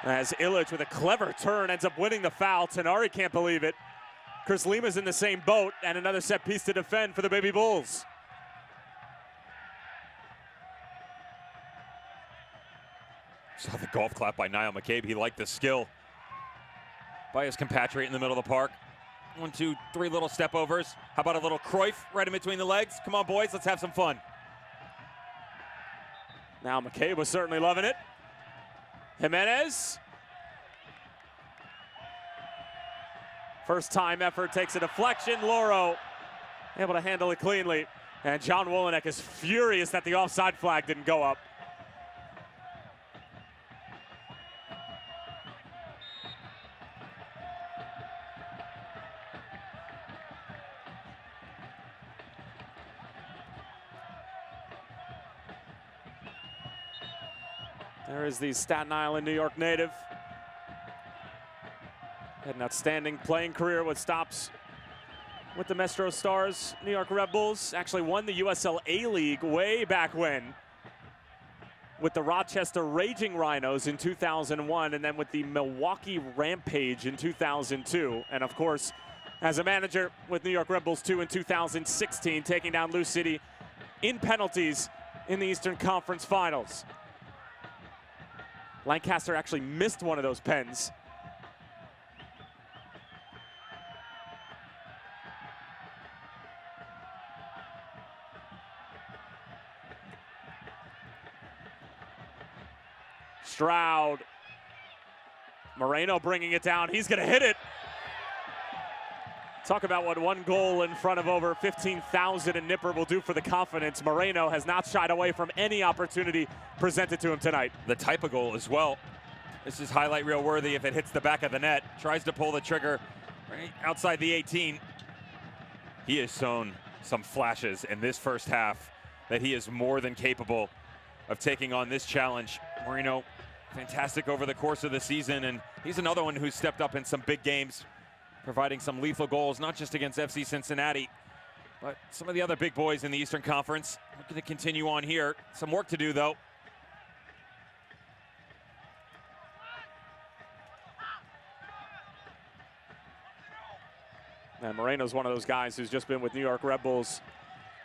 As Illich with a clever turn ends up winning the foul. Tenari can't believe it. Chris Lima's in the same boat, and another set piece to defend for the Baby Bulls. Saw the golf clap by Niall McCabe. He liked the skill by his compatriot in the middle of the park. 1, 2, 3 little step overs. How about a little Cruyff right in between the legs? Come on, boys, let's have some fun. Now McCabe was certainly loving it. Jimenez. First time effort takes a deflection. Loro able to handle it cleanly. And John Wolenek is furious that the offside flag didn't go up. There is the Staten Island, New York native. Had an outstanding playing career with stops with the Mestro Stars, New York Red Bulls. Actually won the USL A-League way back when with the Rochester Raging Rhinos in 2001, and then with the Milwaukee Rampage in 2002. And of course, as a manager with New York Red Bulls 2 in 2016, taking down Lou City in penalties in the Eastern Conference Finals. Lancaster actually missed one of those pens. Stroud. Moreno bringing it down. He's going to hit it. Talk about what one goal in front of over 15,000 in Nipper will do for the confidence. Moreno has not shied away from any opportunity presented to him tonight. The type of goal as well. This is highlight reel worthy if it hits the back of the net. Tries to pull the trigger right outside the 18. He has shown some flashes in this first half that he is more than capable of taking on this challenge. Moreno, fantastic over the course of the season, and he's another one who's stepped up in some big games, providing some lethal goals, not just against FC Cincinnati, but some of the other big boys in the Eastern Conference. We're going to continue on here. Some work to do, though. And Moreno's one of those guys who's just been with New York Red Bulls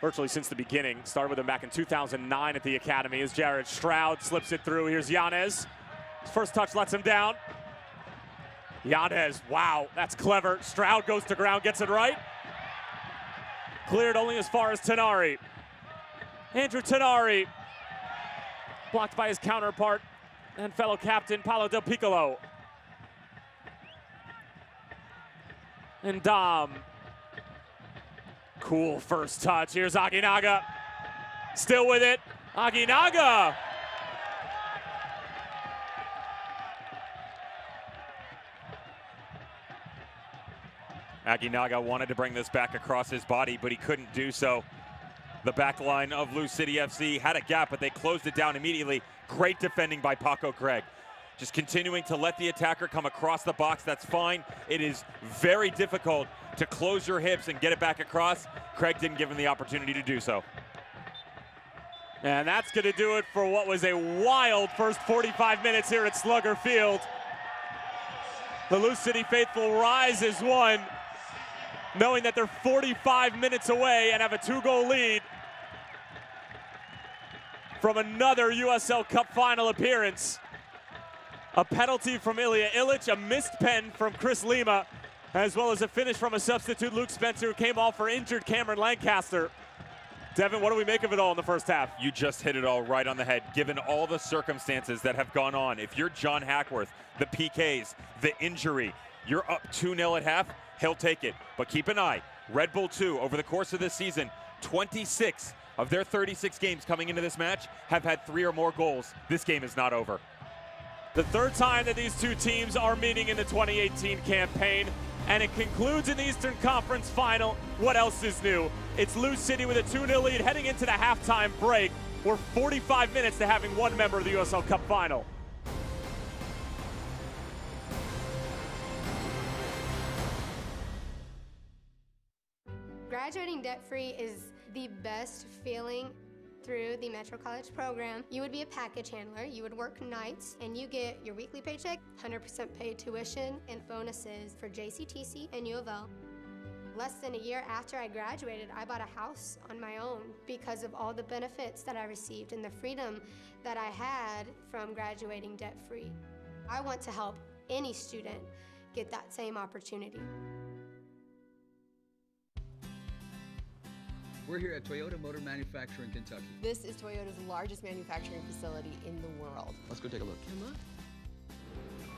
virtually since the beginning. Started with him back in 2009 at the academy as Jared Stroud slips it through. Here's Yanez. His first touch lets him down. Yanez, wow, that's clever. Stroud goes to ground, gets it right. Cleared only as far as Tenari. Andrew Tenari, blocked by his counterpart and fellow captain Paolo Del Piccolo. And Dom. Cool first touch. Here's Aguinaga. Still with it. Aguinaga. Aguinaga wanted to bring this back across his body, but he couldn't do so. The back line of Lou City FC had a gap, but they closed it down immediately. Great defending by Paco Craig. Just continuing to let the attacker come across the box, that's fine. It is very difficult to close your hips and get it back across. Craig didn't give him the opportunity to do so. And that's going to do it for what was a wild first 45 minutes here at Slugger Field. The Lou City faithful rise as one, knowing that they're 45 minutes away and have a 2-goal lead from another USL Cup final appearance. A penalty from Ilya Illich, a missed pen from Chris Lima, as well as a finish from a substitute, Luke Spencer, who came off for injured Cameron Lancaster. Devin, what do we make of it all in the first half? You just hit it all right on the head, given all the circumstances that have gone on. If you're John Hackworth, the PKs, the injury, you're up 2-0 at half, he'll take it. But keep an eye, Red Bull 2, over the course of this season, 26 of their 36 games coming into this match have had 3 or more goals. This game is not over. The third time that these two teams are meeting in the 2018 campaign, and it concludes in the Eastern Conference Final. What else is new? It's Lou City with a 2-0 lead heading into the halftime break. We're 45 minutes to having one member of the USL Cup Final. Graduating debt-free is the best feeling through the Metro College program. You would be a package handler, you would work nights, and you get your weekly paycheck, 100% paid tuition, and bonuses for JCTC and U of L. Less than a year after I graduated, I bought a house on my own because of all the benefits that I received and the freedom that I had from graduating debt-free. I want to help any student get that same opportunity. We're here at Toyota Motor Manufacturing, Kentucky. This is Toyota's largest manufacturing facility in the world. Let's go take a look. Come on.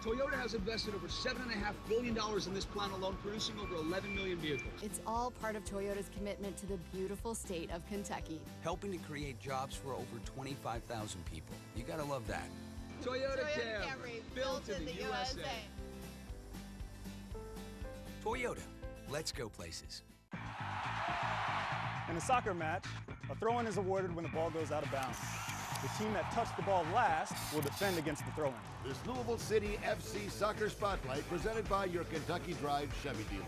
Toyota has invested over $7.5 billion in this plant alone, producing over 11 million vehicles. It's all part of Toyota's commitment to the beautiful state of Kentucky. Helping to create jobs for over 25,000 people. You gotta love that. Toyota Camry, built in the USA. Toyota, let's go places. In a soccer match, a throw-in is awarded when the ball goes out of bounds. The team that touched the ball last will defend against the throw-in. This Louisville City FC Soccer Spotlight presented by your Kentucky Drive Chevy dealer.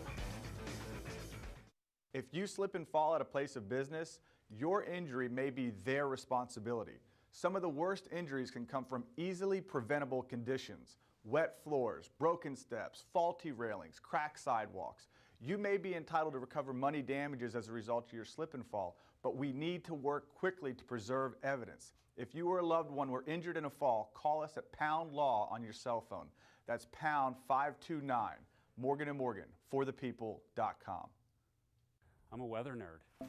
If you slip and fall at a place of business, your injury may be their responsibility. Some of the worst injuries can come from easily preventable conditions: wet floors, broken steps, faulty railings, cracked sidewalks. You may be entitled to recover money damages as a result of your slip and fall, but we need to work quickly to preserve evidence. If you or a loved one were injured in a fall, call us at Pound Law on your cell phone. That's pound 529, Morgan & Morgan, forthepeople.com. I'm a weather nerd.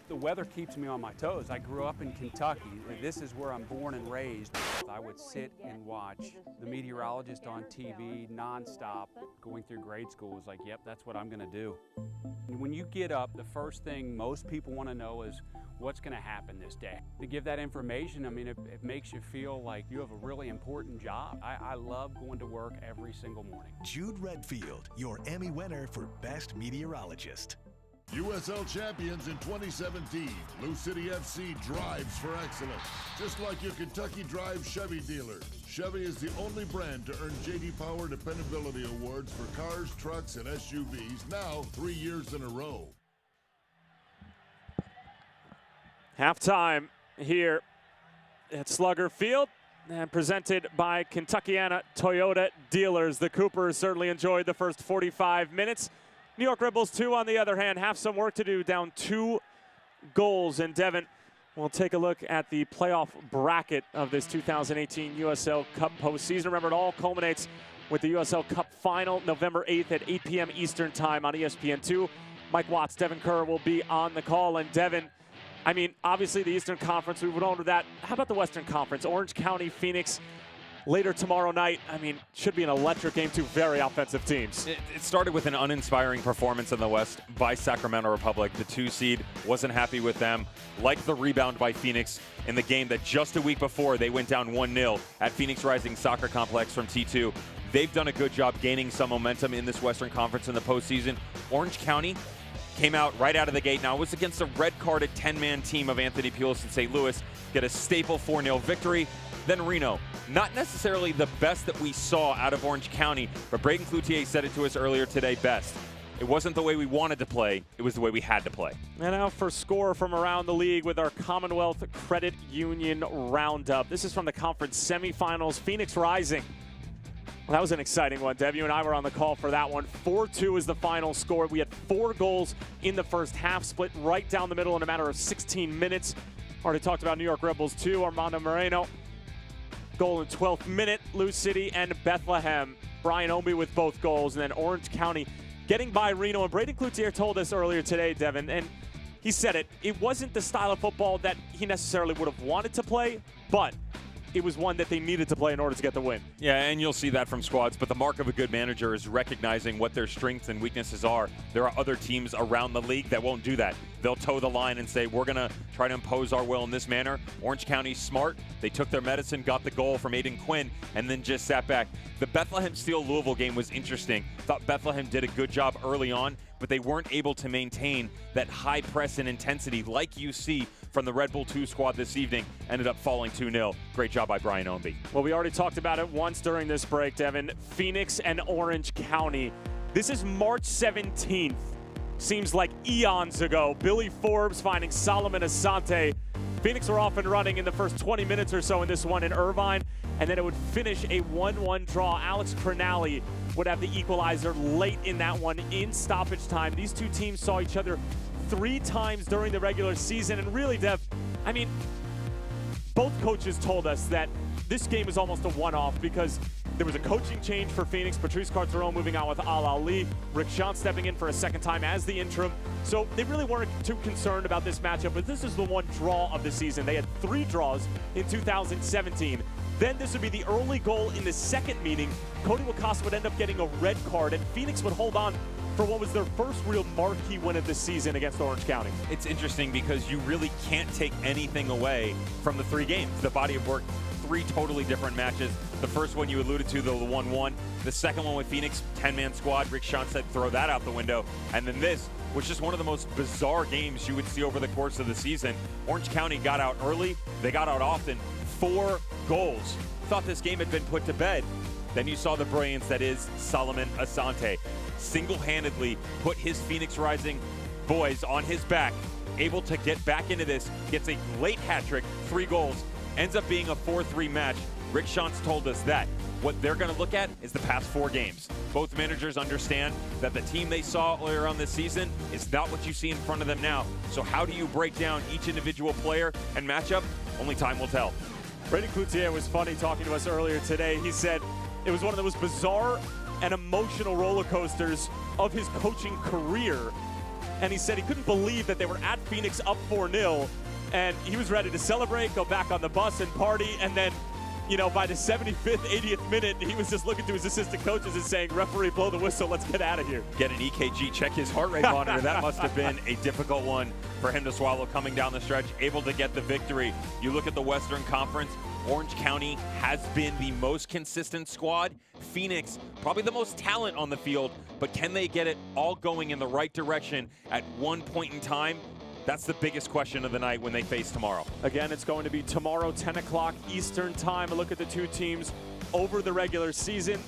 The weather keeps me on my toes. I grew up in Kentucky. This is where I'm born and raised. I would sit and watch the meteorologist on TV nonstop going through grade school. Was like, yep, that's what I'm gonna do. When you get up, the first thing most people want to know is what's gonna happen this day. To give that information, I mean, it makes you feel like you have a really important job. I love going to work every single morning. Jude Redfield, your Emmy winner for Best Meteorologist. USL champions in 2017, Lou City FC drives for excellence. Just like your Kentucky Drive Chevy dealer, Chevy is the only brand to earn J.D. Power Dependability Awards for cars, trucks, and SUVs, now 3 years in a row. Halftime here at Slugger Field, and presented by Kentuckiana Toyota Dealers. The Coopers certainly enjoyed the first 45 minutes. New York Red Bulls 2, on the other hand, have some work to do, down 2 goals. And Devin, we'll take a look at the playoff bracket of this 2018 USL Cup postseason. Remember, it all culminates with the USL Cup Final, November 8th at 8 p.m. Eastern Time on ESPN2. Mike Watts, Devin Kerr will be on the call. And Devin, I mean, obviously the Eastern Conference, we went on to that. How about the Western Conference? Orange County, Phoenix, later tomorrow night. I mean, should be an electric game. 2 very offensive teams. It started with an uninspiring performance in the West by Sacramento Republic. The 2 seed wasn't happy with them. Like the rebound by Phoenix in the game that just a week before they went down 1-0 at Phoenix Rising Soccer Complex from T2. They've done a good job gaining some momentum in this Western Conference in the postseason. Orange County came out right out of the gate. Now, it was against a red-carded 10-man team of Anthony Pulis and St. Louis. Get a staple 4-0 victory. Then Reno. Not necessarily the best that we saw out of Orange County, but Braden Cloutier said it to us earlier today best. It wasn't the way we wanted to play, it was the way we had to play. And now for score from around the league with our Commonwealth Credit Union Roundup. This is from the conference semifinals, Phoenix Rising. Well, that was an exciting one, Dev. You and I were on the call for that one. 4-2 is the final score. We had 4 goals in the first half, split right down the middle in a matter of 16 minutes. Already talked about New York Red Bulls 2, Armando Moreno. Goal in 12th minute, Lou City and Bethlehem. Brian Obi with both goals, and then Orange County getting by Reno. And Braden Cloutier told us earlier today, Devin, and he said it wasn't the style of football that he necessarily would have wanted to play, but it was one that they needed to play in order to get the win. Yeah, and you'll see that from squads, but the mark of a good manager is recognizing what their strengths and weaknesses are. There are other teams around the league that won't do that. They'll toe the line and say, we're going to try to impose our will in this manner. Orange County's smart. They took their medicine, got the goal from Aiden Quinn, and then just sat back. The Bethlehem Steel Louisville game was interesting. Thought Bethlehem did a good job early on, but they weren't able to maintain that high press and intensity like you see from the Red Bull 2 squad this evening. Ended up falling 2-0. Great job by Brian Ownby. Well, we already talked about it once during this break, Devin. Phoenix and Orange County. This is March 17th. Seems like eons ago. Billy Forbes finding Solomon Asante. Phoenix were off and running in the first 20 minutes or so in this one in Irvine, and then it would finish a 1-1 draw. Alex Cronali would have the equalizer late in that one in stoppage time. These two teams saw each other 3 times during the regular season, and really, Dev, I mean, both coaches told us that this game is almost a one-off because there was a coaching change for Phoenix. Patrice Carteron moving on with Al Ali. Rick Sean stepping in for a second time as the interim. So they really weren't too concerned about this matchup, but this is the one draw of the season. They had 3 draws in 2017. Then this would be the early goal in the second meeting. Cody Wakasa would end up getting a red card, and Phoenix would hold on for what was their first real marquee win of the season against Orange County. It's interesting because you really can't take anything away from the 3 games. The body of work, 3 totally different matches. The first one you alluded to, the 1-1. The second one with Phoenix, 10-man squad. Rick Sean said throw that out the window. And then this was just one of the most bizarre games you would see over the course of the season. Orange County got out early. They got out often. 4 goals. Thought this game had been put to bed. Then you saw the brilliance that is Solomon Asante. Single-handedly put his Phoenix Rising boys on his back, able to get back into this, gets a late hat trick, 3 goals, ends up being a 4-3 match. Rick Shantz told us that. What they're going to look at is the past 4 games. Both managers understand that the team they saw earlier on this season is not what you see in front of them now. So how do you break down each individual player and matchup? Only time will tell. Brady Cloutier was funny talking to us earlier today. He said it was one of the most bizarre and emotional roller coasters of his coaching career. And he said he couldn't believe that they were at Phoenix up 4-0, and he was ready to celebrate, go back on the bus and party, and then, you know, by the 75th, 80th minute, he was just looking to his assistant coaches and saying, referee, blow the whistle, let's get out of here. Get an EKG, check his heart rate monitor. That must have been a difficult one for him to swallow coming down the stretch, able to get the victory. You look at the Western Conference, Orange County has been the most consistent squad. Phoenix, probably the most talent on the field, but can they get it all going in the right direction at one point in time? That's the biggest question of the night when they face tomorrow. Again, it's going to be tomorrow, 10 o'clock Eastern time. A look at the 2 teams over the regular season.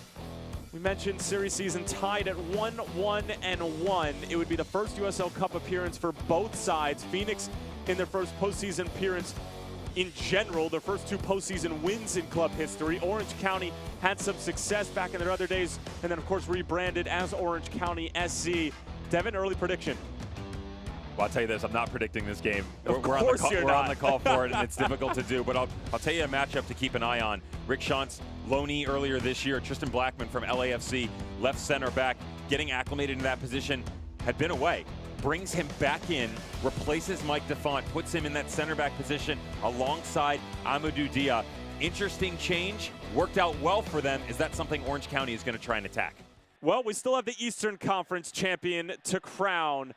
We mentioned series season tied at 1-1-1. It would be the first USL Cup appearance for both sides. Phoenix in their first postseason appearance in general, their first 2 postseason wins in club history. Orange County had some success back in their other days, and then of course rebranded as Orange County SC. Devin, early prediction. Well, I'll tell you this, I'm not predicting this game. Of course you're not. We're on the call for it, and it's difficult to do, but I'll tell you a matchup to keep an eye on. Rick Shantz, loanee earlier this year, Tristan Blackman from LAFC, left center back, getting acclimated in that position, had been away. Brings him back in, replaces Mike DeFont, puts him in that center back position alongside Amadou Dia. Interesting change, worked out well for them. Is that something Orange County is going to try and attack? Well, we still have the Eastern Conference champion to crown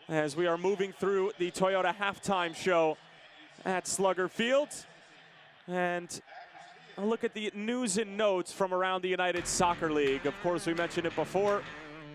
as we are moving through the Toyota halftime show at Slugger Field. And a look at the news and notes from around the United Soccer League. Of course, we mentioned it before.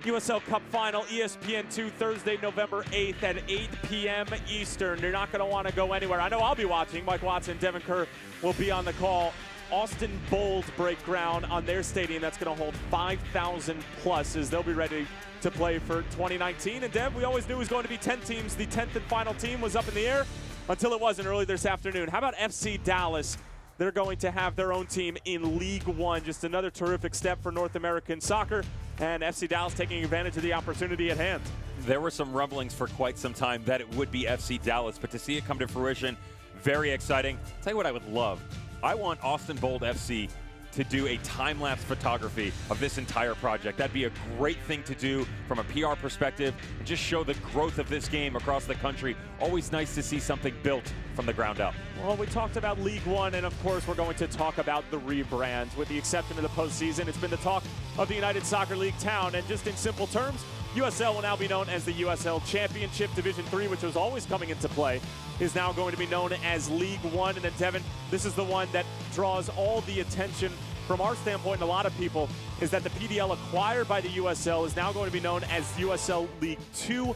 USL Cup Final, ESPN2, Thursday, November 8th at 8 p.m. Eastern. You're not going to want to go anywhere. I know I'll be watching. Mike Watson, Devin Kerr will be on the call. Austin Bold break ground on their stadium that's going to hold 5,000 plus as they'll be ready to play for 2019. And Dev, we always knew it was going to be 10 teams. The 10th and final team was up in the air until it wasn't early this afternoon. How about FC Dallas? They're going to have their own team in League One. Just another terrific step for North American soccer. And FC Dallas taking advantage of the opportunity at hand. There were some rumblings for quite some time that it would be FC Dallas, but to see it come to fruition, very exciting. I'll tell you what I would love. I want Austin Bold FC to do a time-lapse photography of this entire project. That'd be a great thing to do from a PR perspective and just show the growth of this game across the country. Always nice to see something built from the ground up. Well, we talked about League One, and of course we're going to talk about the rebrands. With the exception of the postseason, it's been the talk of the United Soccer League town, and just in simple terms, USL will now be known as the USL Championship. Division 3, which was always coming into play, is now going to be known as League One. And then, Devin, this is the one that draws all the attention from our standpoint, and a lot of people, is that the PDL acquired by the USL is now going to be known as USL League 2.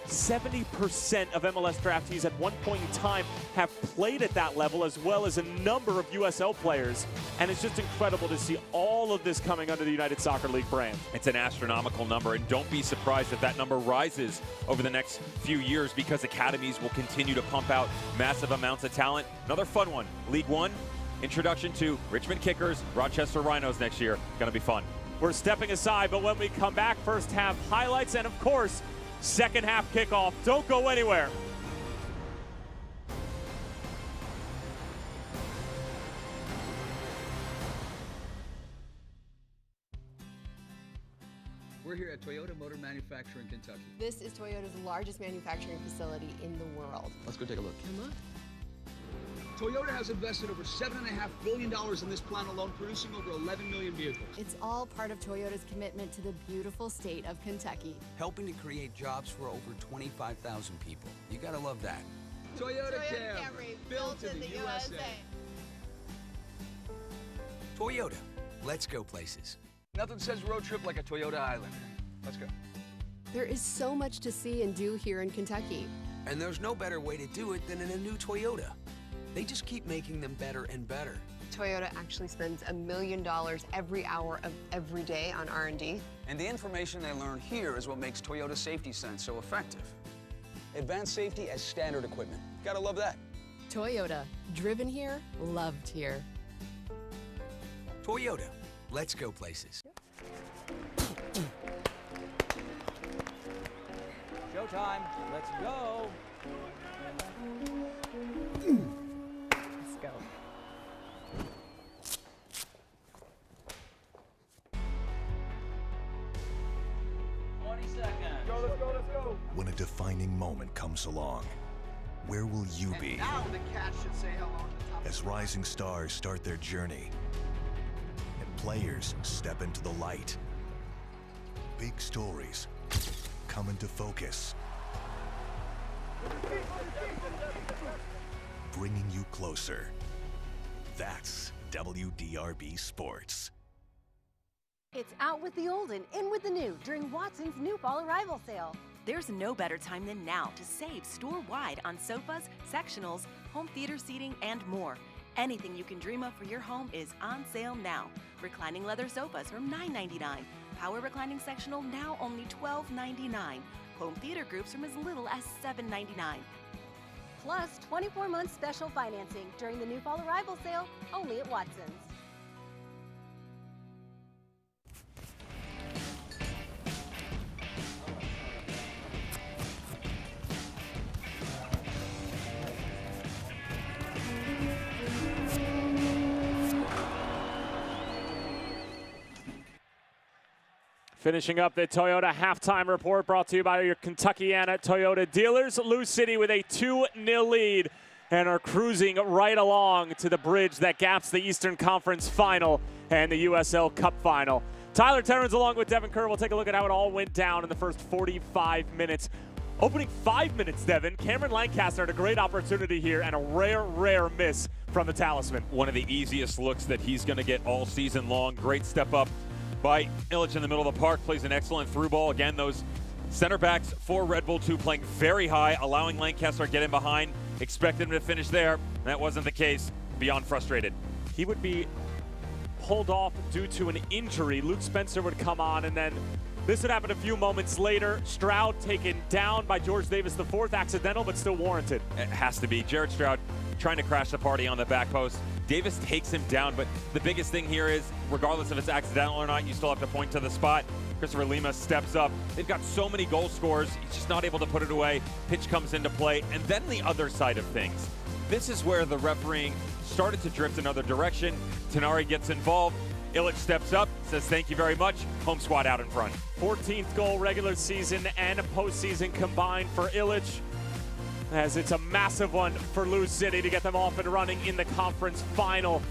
70% of MLS draftees at one point in time have played at that level, as well as a number of USL players. And it's just incredible to see all of this coming under the United Soccer League brand. It's an astronomical number, and don't be surprised if that number rises over the next few years, because academies will continue to pump out massive amounts of talent. Another fun one, League One, introduction to Richmond Kickers, Rochester Rhinos next year. Gonna be fun. We're stepping aside, but when we come back, first half highlights and, of course, second half kickoff. Don't go anywhere. We're here at Toyota Motor Manufacturing in Kentucky. This is Toyota's largest manufacturing facility in the world. Let's go take a look. Come on. Toyota has invested over $7.5 billion in this plant alone, producing over 11 million vehicles. It's all part of Toyota's commitment to the beautiful state of Kentucky. Helping to create jobs for over 25,000 people. You gotta love that. Toyota Camry, built in the USA. Toyota, let's go places. Nothing says road trip like a Toyota Highlander. Let's go. There is so much to see and do here in Kentucky. And there's no better way to do it than in a new Toyota. They just keep making them better and better. Toyota actually spends $1 million every hour of every day on R&D. And the information they learn here is what makes Toyota Safety Sense so effective. Advanced safety as standard equipment. Gotta love that. Toyota, driven here, loved here. Toyota, let's go places. Showtime, let's go. Let's go. When a defining moment comes along, where will you be as rising stars start their journey and players step into the light? Big stories come into focus, bringing you closer. That's WDRB Sports. It's out with the old and in with the new during Watson's new fall arrival sale. There's no better time than now to save store-wide on sofas, sectionals, home theater seating, and more. Anything you can dream of for your home is on sale now. Reclining leather sofas from $9.99. Power reclining sectional now only $12.99. Home theater groups from as little as $7.99. Plus 24-month special financing during the new fall arrival sale only at Watson's. Finishing up the Toyota halftime report, brought to you by your Kentuckiana Toyota dealers. Lou City with a 2-0 lead and are cruising right along to the bridge that gaps the Eastern Conference Final and the USL Cup Final. Tyler Terrence along with Devin Kerr will take a look at how it all went down in the first 45 minutes. Opening 5 minutes, Devin, Cameron Lancaster had a great opportunity here and a rare miss from the Talisman. One of the easiest looks that he's going to get all season long. Great step up by Illich in the middle of the park, plays an excellent through ball. Again, those center backs for Red Bull 2 playing very high, allowing Lancaster to get in behind. Expected him to finish there. That wasn't the case. Beyond frustrated. He would be pulled off due to an injury. Luke Spencer would come on, and then this would happen a few moments later. Stroud taken down by George Davis IV, accidental but still warranted. It has to be. Jared Stroud trying to crash the party on the back post. Davis takes him down, but the biggest thing here is, regardless if it's accidental or not, you still have to point to the spot. Christopher Lima steps up. They've got so many goal scorers. He's just not able to put it away. Pitch comes into play. And then the other side of things. This is where the refereeing started to drift another direction. Tenari gets involved. Illich steps up, says thank you very much. Home squad out in front. 14th goal regular season and postseason combined for Illich. as it's a massive one for Lou City to get them off and running in the conference final.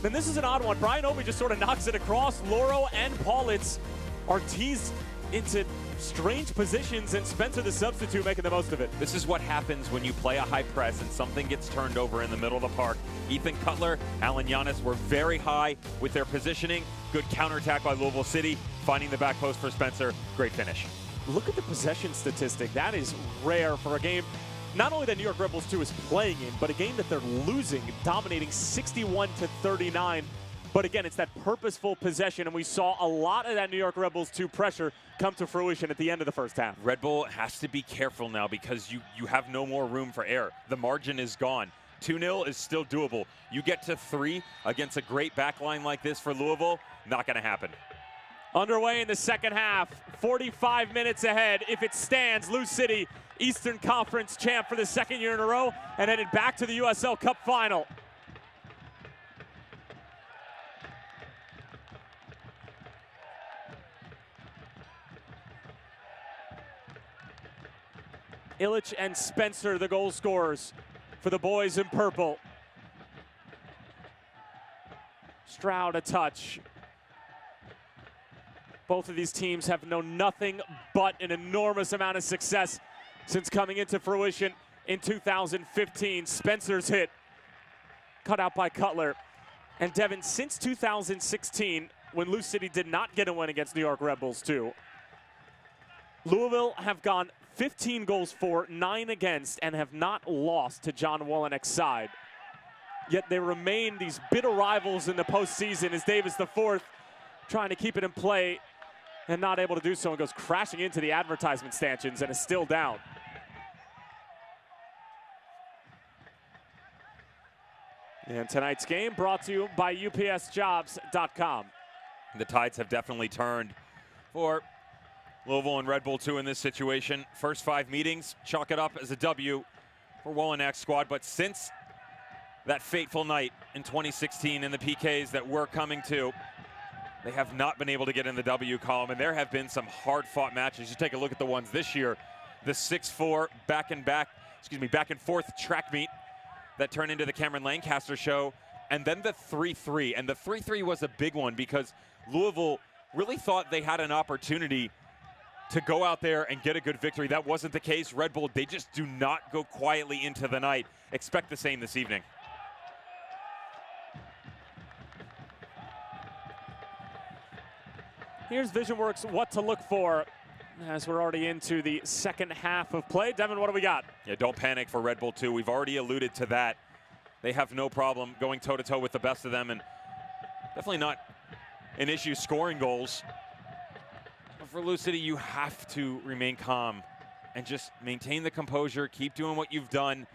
Then this is an odd one. Brian Obi just sort of knocks it across. Lauro and Paulitz are teased into strange positions, and Spencer, the substitute, making the most of it. This is what happens when you play a high press and something gets turned over in the middle of the park. Ethan Cutler, Alan Giannis were very high with their positioning. Good counterattack by Louisville City, finding the back post for Spencer. Great finish. Look at the possession statistic. That is rare for a game not only that New York Rebels 2 is playing in, but a game that they're losing, dominating 61-39. But again, it's that purposeful possession, and we saw a lot of that New York Rebels 2 pressure come to fruition at the end of the first half. Red Bull has to be careful now because you have no more room for error. The margin is gone. 2-0 is still doable. You get to 3 against a great back line like this for Louisville, not going to happen. Underway in the second half, 45 minutes ahead. If it stands, Lou City, Eastern Conference champ for the second year in a row, and headed back to the USL Cup final. Illich and Spencer, the goal scorers for the boys in purple. Stroud a touch. Both of these teams have known nothing but an enormous amount of success since coming into fruition in 2015. Spencer's hit, cut out by Cutler. And Devin, since 2016, when Lou City did not get a win against New York Rebels 2, Louisville have gone 15 goals for, 9 against, and have not lost to John Wolinek's side. Yet they remain these bitter rivals in the postseason as Davis IV trying to keep it in play and not able to do so, and goes crashing into the advertisement stanchions and is still down. And tonight's game brought to you by UPSJobs.com. The tides have definitely turned for Louisville and Red Bull 2 in this situation. First 5 meetings, chalk it up as a W for Wolinek's squad. But since that fateful night in 2016 in the PKs that we're coming to, they have not been able to get in the W column, and there have been some hard-fought matches. You take a look at the ones this year, the 6-4 back and forth track meet that turned into the Cameron Lancaster show, and then the 3-3. And the 3-3 was a big one because Louisville really thought they had an opportunity to go out there and get a good victory. That wasn't the case. Red Bull, they just do not go quietly into the night. Expect the same this evening. Here's VisionWorks what to look for as we're already into the second half of play. Devin, what do we got? Yeah, don't panic for Red Bull 2. We've already alluded to that. They have no problem going toe-to-toe with the best of them, and definitely not an issue scoring goals. But for Lou City, you have to remain calm and just maintain the composure, keep doing what you've done.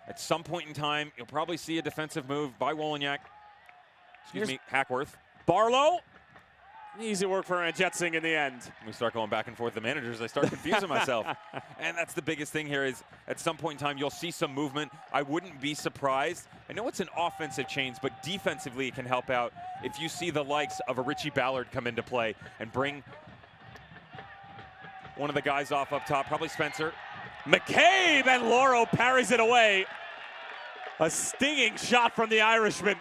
At some point in time, you'll probably see a defensive move by Wolinyak. Hackworth. Barlow. Easy work for Jetsing in the end. We start going back and forth the managers, I start confusing myself. And that's the biggest thing here is at some point in time, you'll see some movement. I wouldn't be surprised. I know it's an offensive change, but defensively it can help out if you see the likes of a Richie Ballard come into play and bring one of the guys off up top, probably Spencer. McCabe, and Lauro parries it away. A stinging shot from the Irishman.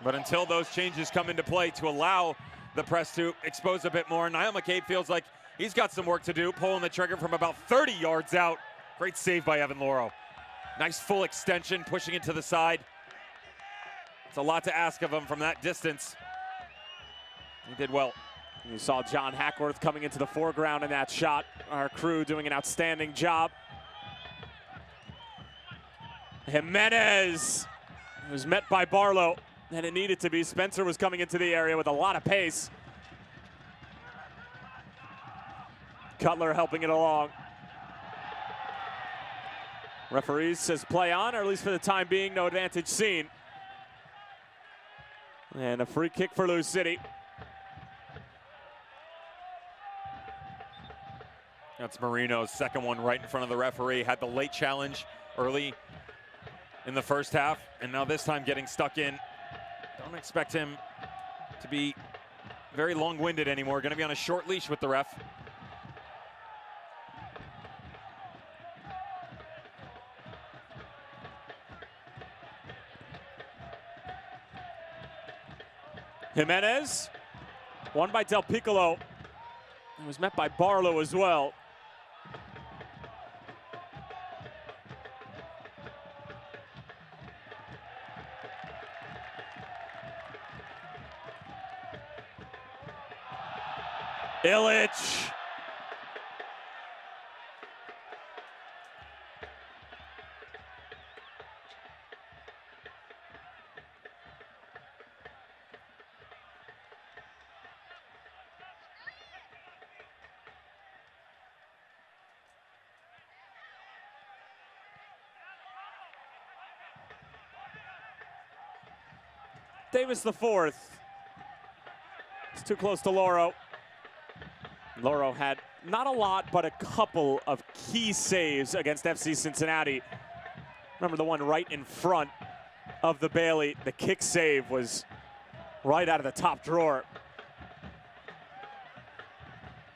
But until those changes come into play to allow the press to expose a bit more, Niall McCabe feels like he's got some work to do, pulling the trigger from about 30 yards out. Great save by Evan Lauro. Nice full extension, pushing it to the side. It's a lot to ask of him from that distance. He did well. You saw John Hackworth coming into the foreground in that shot. Our crew doing an outstanding job. Jimenez was met by Barlow, and it needed to be. Spencer was coming into the area with a lot of pace. Cutler helping it along. Referees says play on, or at least for the time being, no advantage seen. And a free kick for Lou City. That's Marino's second one right in front of the referee. Had the late challenge early in the first half, and now this time getting stuck in. Don't expect him to be very long-winded anymore. Going to be on a short leash with the ref. Jimenez, won by Del Piccolo. It was met by Barlow as well. Illich. Davis the fourth. It's too close to Loro. Loro had not a lot, but a couple of key saves against FC Cincinnati. Remember the one right in front of the Bailey. The kick save was right out of the top drawer.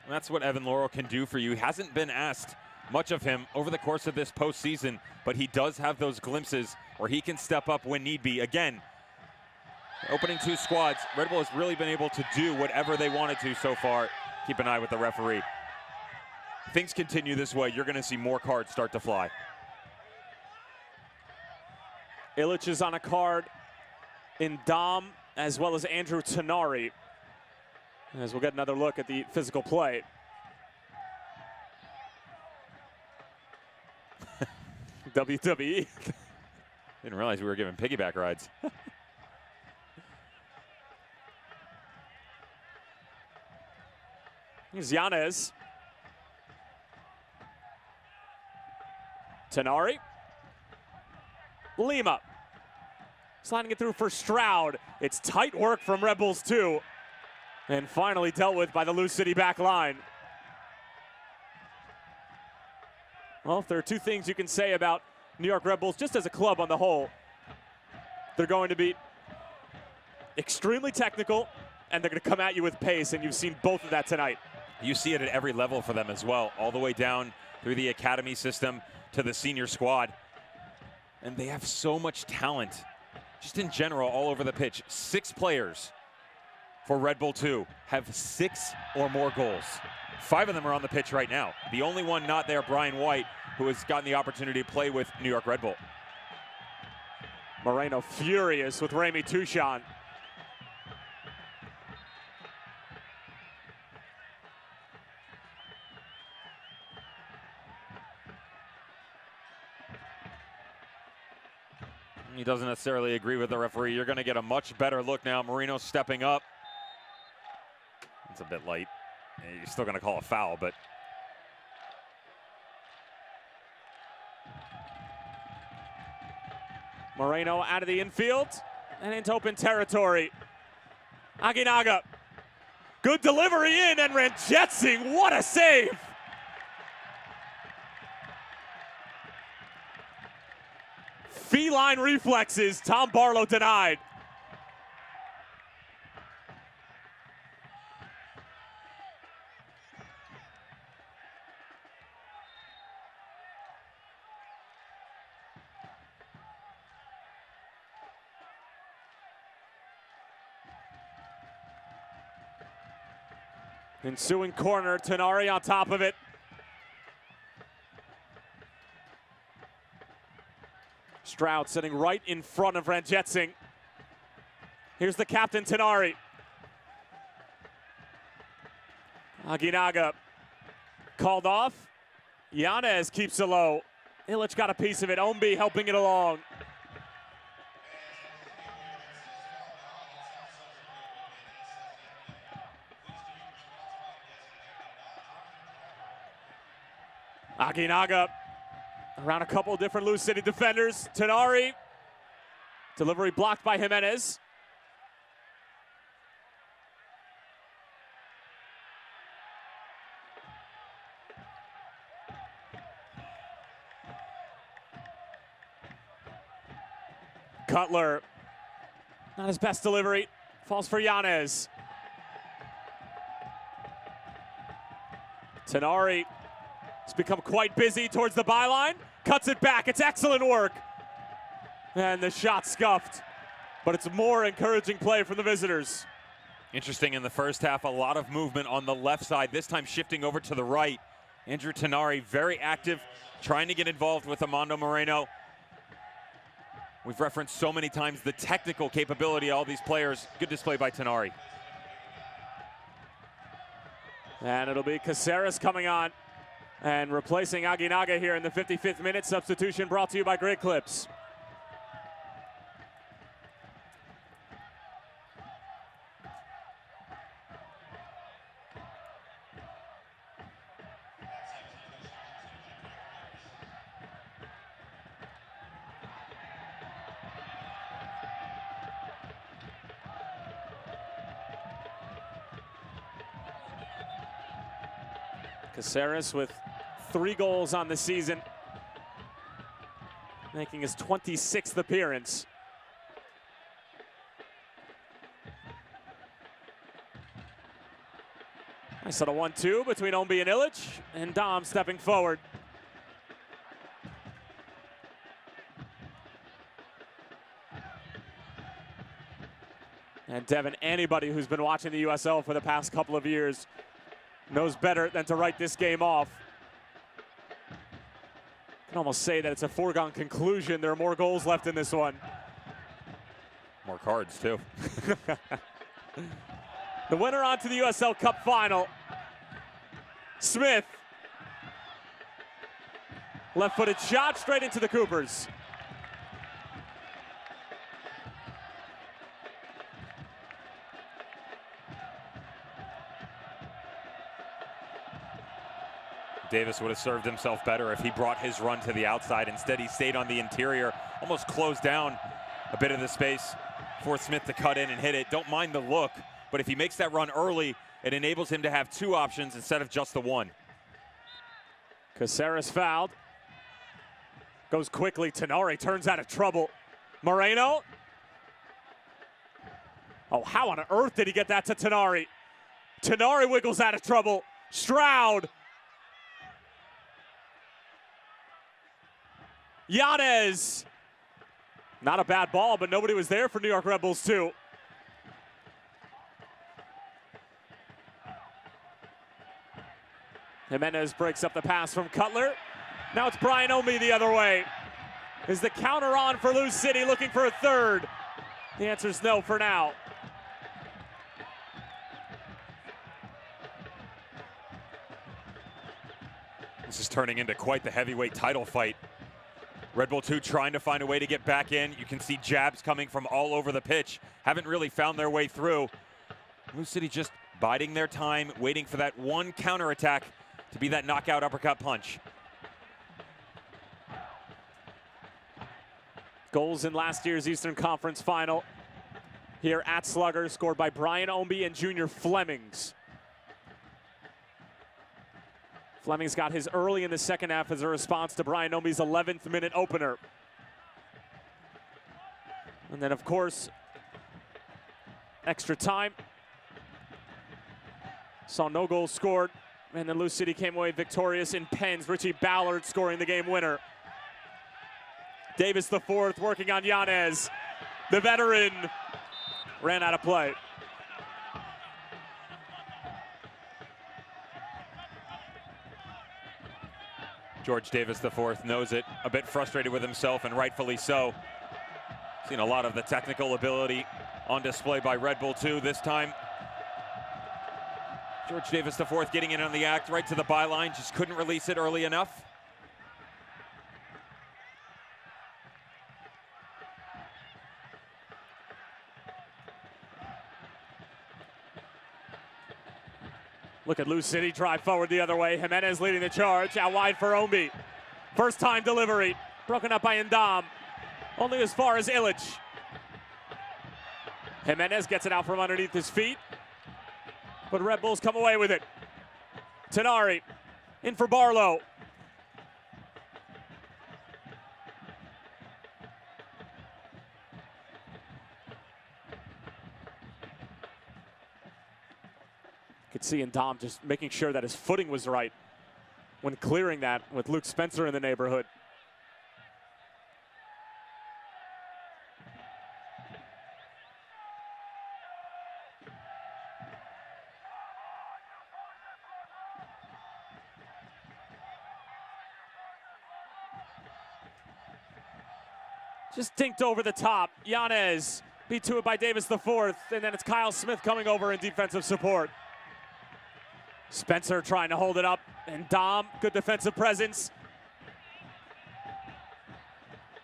That's what Evan Loro can do for you. He hasn't been asked much of him over the course of this postseason, but he does have those glimpses where he can step up when need be. Again, opening two squads, Red Bull has really been able to do whatever they wanted to so far. Keep an eye with the referee. If things continue this way, you're going to see more cards start to fly. Illich is on a card in Dom, as well as Andrew Tenari. As we'll get another look at the physical play. WWE. Didn't realize we were giving piggyback rides. Here's Yanez. Tenari. Lima. Sliding it through for Stroud. It's tight work from Red Bulls too. And finally dealt with by the Lou City back line. Well, if there are two things you can say about New York Red Bulls, just as a club on the whole, they're going to be extremely technical, and they're going to come at you with pace, and you've seen both of that tonight. You see it at every level for them as well, all the way down through the academy system to the senior squad. And they have so much talent, just in general, all over the pitch. 6 players for Red Bull 2 have 6 or more goals. 5 of them are on the pitch right now. The only one not there, Brian White, who has gotten the opportunity to play with New York Red Bull. Moreno furious with Remy Touchon. He doesn't necessarily agree with the referee. You're going to get a much better look now. Moreno stepping up. It's a bit light. You're still going to call a foul, but Moreno out of the infield and into open territory. Aguinaga. Good delivery in, and Ranjitsingh, what a save! Feline reflexes, Tom Barlow denied. Ensuing corner, Tenari on top of it. Stroud sitting right in front of Ranjitsingh. Here's the captain, Tenari. Aguinaga called off. Yanez keeps it low. Illich got a piece of it. Ombi helping it along. Aguinaga around a couple of different Lou City defenders. Tenari, delivery blocked by Jimenez. Cutler, not his best delivery, falls for Yanez. Tenari has become quite busy towards the byline. Cuts it back. It's excellent work. And the shot scuffed. But it's more encouraging play from the visitors. Interesting in the first half, a lot of movement on the left side, this time shifting over to the right. Andrew Tenari very active, trying to get involved with Armando Moreno. We've referenced so many times the technical capability of all these players. Good display by Tenari. And it'll be Caceres coming on and replacing Aguinaga here in the 55th minute. Substitution brought to you by Great Clips. Caceres with 3 goals on the season, making his 26th appearance. Nice little 1-2 between Ombi and Illich, and Dom stepping forward. And Devin, anybody who's been watching the USL for the past couple of years knows better than to write this game off. I can almost say that it's a foregone conclusion. There are more goals left in this one. More cards, too. The winner on to the USL Cup final. Smith. Left-footed shot straight into the Coopers. Davis would have served himself better if he brought his run to the outside. Instead, he stayed on the interior, almost closed down a bit of the space for Smith to cut in and hit it. Don't mind the look, but if he makes that run early, it enables him to have 2 options instead of just the one. Caceres fouled. Goes quickly. Tenari turns out of trouble. Moreno. Oh, how on earth did he get that to Tenari? Tenari wiggles out of trouble. Stroud. Yanez. Not a bad ball, but nobody was there for New York Red Bulls too. Jimenez breaks up the pass from Cutler. Now it's Brian Ombi the other way. Is the counter on for Lou City, looking for a third? The answer is no for now. This is turning into quite the heavyweight title fight. Red Bull 2 trying to find a way to get back in. You can see jabs coming from all over the pitch. Haven't really found their way through. Lou City just biding their time, waiting for that one counterattack to be that knockout uppercut punch. Goals in last year's Eastern Conference final. Here at Slugger, scored by Brian Ombi and Junior Flemings. Flemings got his early in the second half as a response to Brian Ombi's 11th minute opener. And then, of course, extra time. Saw no goals scored. And then Lou City came away victorious in pens. Richie Ballard scoring the game winner. Davis the fourth working on Yanez. The veteran ran out of play. George Davis IV knows it, a bit frustrated with himself, and rightfully so. Seen a lot of the technical ability on display by Red Bull 2 this time. George Davis IV getting in on the act, right to the byline, just couldn't release it early enough. Look at Lou City drive forward the other way. Jimenez leading the charge. Out wide for Ombi. First time delivery. Broken up by Ndam. Only as far as Illich. Jimenez gets it out from underneath his feet. But Red Bulls come away with it. Tenari in for Barlow. could see Ndam just making sure that his footing was right when clearing that with Luke Spencer in the neighborhood. Just dinked over the top. Yanez beat to it by Davis the fourth, and then it's Kyle Smith coming over in defensive support. Spencer trying to hold it up, and Dom, good defensive presence.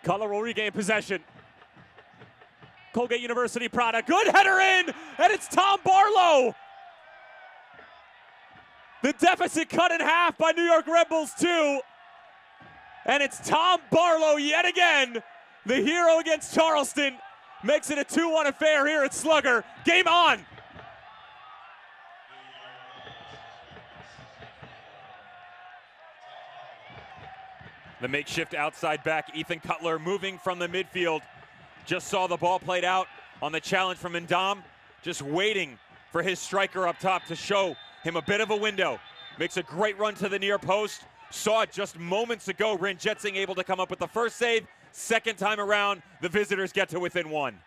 Cutler will regain possession. Colgate University product, good header in, and it's Tom Barlow. The deficit cut in half by New York Red Bulls 2, and it's Tom Barlow yet again. The hero against Charleston makes it a 2-1 affair here at Slugger. Game on. The makeshift outside back, Ethan Cutler, moving from the midfield. Just saw the ball played out on the challenge from Ndam. Just waiting for his striker up top to show him a bit of a window. Makes a great run to the near post. Saw it just moments ago. Ranjitsingh able to come up with the first save. Second time around, the visitors get to within one.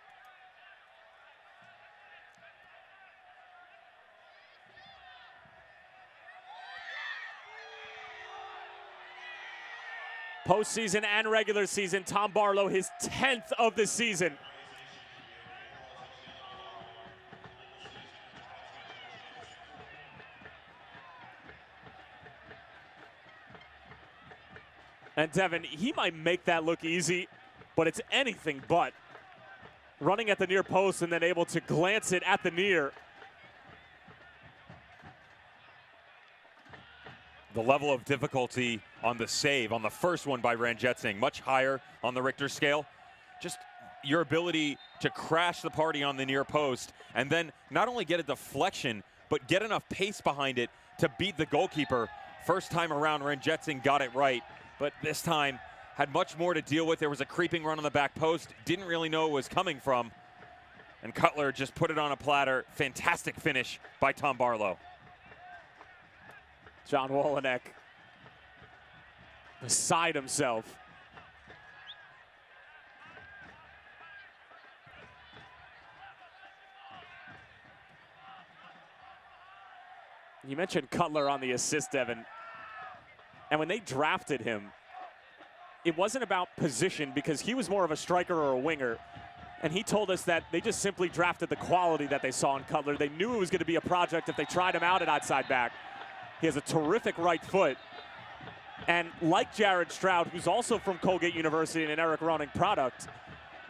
Postseason and regular season, Tom Barlow, his 10th of the season. And Devin, he might make that look easy, but it's anything but. Running at the near post and then able to glance it at the near. The level of difficulty on the save, on the first one by Ranjitsingh, much higher on the Richter scale. Just your ability to crash the party on the near post and then not only get a deflection, but get enough pace behind it to beat the goalkeeper. First time around, Ranjitsingh got it right, but this time had much more to deal with. There was a creeping run on the back post, didn't really know it was coming from, and Cutler just put it on a platter. Fantastic finish by Tom Barlow. John Wolenek beside himself. You mentioned Cutler on the assist, Devin. And when they drafted him, it wasn't about position because he was more of a striker or a winger. And he told us that they just simply drafted the quality that they saw in Cutler. They knew it was going to be a project if they tried him out at outside back. He has a terrific right foot. And like Jared Stroud, who's also from Colgate University and an Eric Ronning product,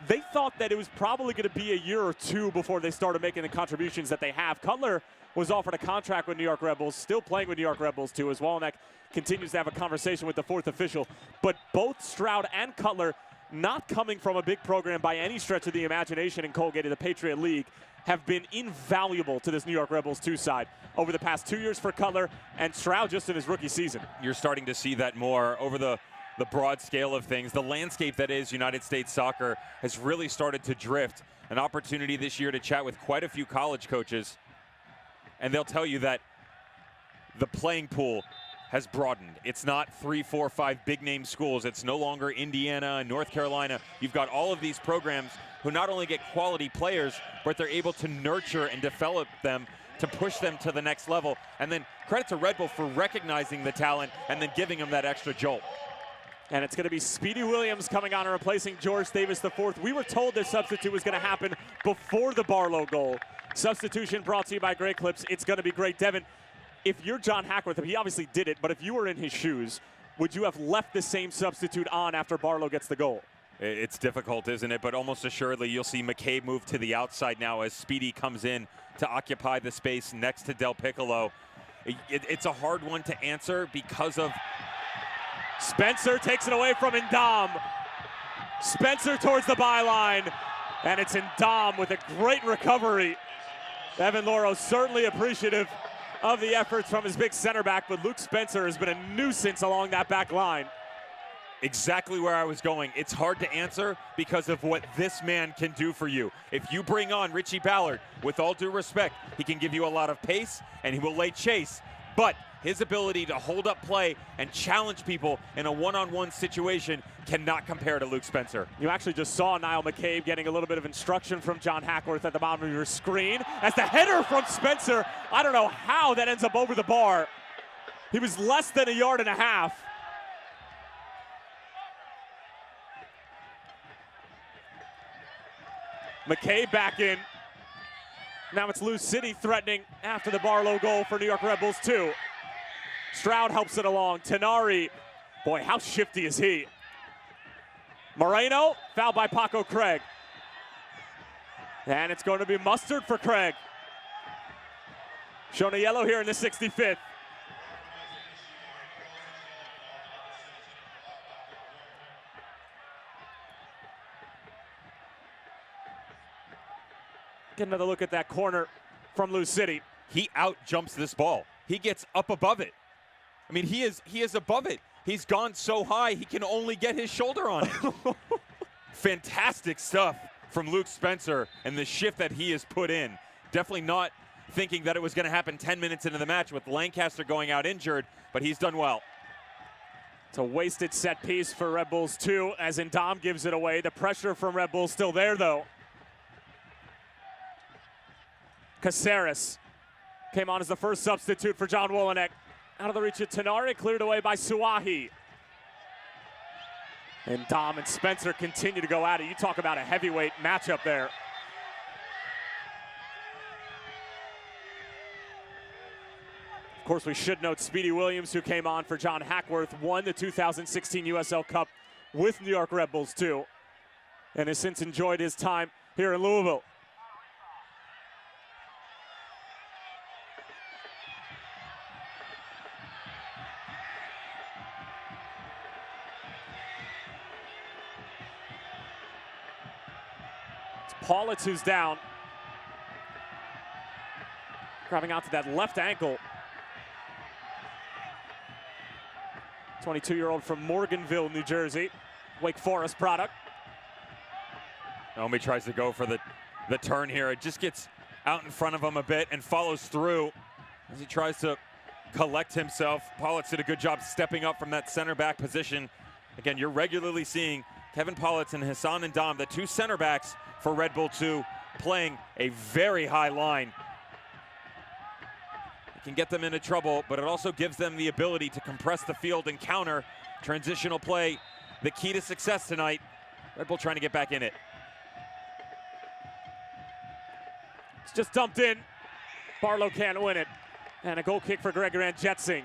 they thought that it was probably going to be a year or two before they started making the contributions that they have. Cutler was offered a contract with New York Red Bulls, still playing with New York Red Bulls too, as Wolenek continues to have a conversation with the fourth official. But both Stroud and Cutler, not coming from a big program by any stretch of the imagination in Colgate of the Patriot League, have been invaluable to this New York Red Bulls 2 side over the past 2 years for Cutler, and Stroud just in his rookie season. You're starting to see that more over the broad scale of things. The landscape that is United States soccer has really started to drift. An opportunity this year to chat with quite a few college coaches, and they'll tell you that the playing pool has broadened. It's not 3, 4, 5 big name schools. It's no longer Indiana and North Carolina. You've got all of these programs who not only get quality players, but they're able to nurture and develop them to push them to the next level. And then credit to Red Bull for recognizing the talent and then giving them that extra jolt. And it's going to be Speedy Williams coming on and replacing George Davis IV. We were told this substitute was going to happen before the Barlow goal. Substitution brought to you by Great Clips. It's going to be great. Devin, if you're John Hackworth, he obviously did it, but if you were in his shoes, would you have left the same substitute on after Barlow gets the goal? It's difficult, isn't it? But almost assuredly, you'll see McCabe move to the outside now as Speedy comes in to occupy the space next to Del Piccolo. It's a hard one to answer because of... Spencer takes it away from Ndam. Spencer towards the byline, and it's Ndam with a great recovery. Evan Loro certainly appreciative of the efforts from his big center back, but Luke Spencer has been a nuisance along that back line. exactly where I was going. It's hard to answer because of what this man can do for you. If you bring on Richie Ballard, with all due respect, he can give you a lot of pace and he will lay chase, but his ability to hold up play and challenge people in a one-on-one situation cannot compare to Luke Spencer. You actually just saw Niall McCabe getting a little bit of instruction from John Hackworth at the bottom of your screen. As the header from Spencer, I don't know how that ends up over the bar. He was less than a yard and a half. McCabe back in. Now it's Lou City threatening after the Barlow goal for New York Red Bulls 2. Stroud helps it along. Tenari, boy, how shifty is he? Moreno, fouled by Paco Craig. And it's going to be Mustard for Craig. Shown a yellow here in the 65th. Get another look at that corner from Lou City. He out jumps this ball. He gets up above it. I mean, he is above it. He's gone so high, he can only get his shoulder on it. Fantastic stuff from Luke Spencer and the shift that he has put in. Definitely not thinking that it was going to happen 10 minutes into the match with Lancaster going out injured, but he's done well. It's a wasted set piece for Red Bulls 2 as Indom gives it away. The pressure from Red Bulls still there, though. Caceres came on as the first substitute for John Wolenek. Out of the reach of Tenari, cleared away by Suahi. And Dom and Spencer continue to go at it. You talk about a heavyweight matchup there. Of course, we should note Speedy Williams, who came on for John Hackworth, won the 2016 USL Cup with New York Red Bulls 2, and has since enjoyed his time here in Louisville. Paulitz who's down. Grabbing out to that left ankle. 22-year-old from Morganville, New Jersey. Wake Forest product. Omi tries to go for the turn here. It just gets out in front of him a bit and follows through as he tries to collect himself. Paulitz did a good job stepping up from that center back position. Again, you're regularly seeing Kevin Paulitz and Hassan and Dom, the two center backs for Red Bull 2, playing a very high line. It can get them into trouble, but it also gives them the ability to compress the field and counter transitional play. The key to success tonight. Red Bull trying to get back in it. It's just dumped in. Barlow can't win it. And a goal kick for Gregory Jetsing.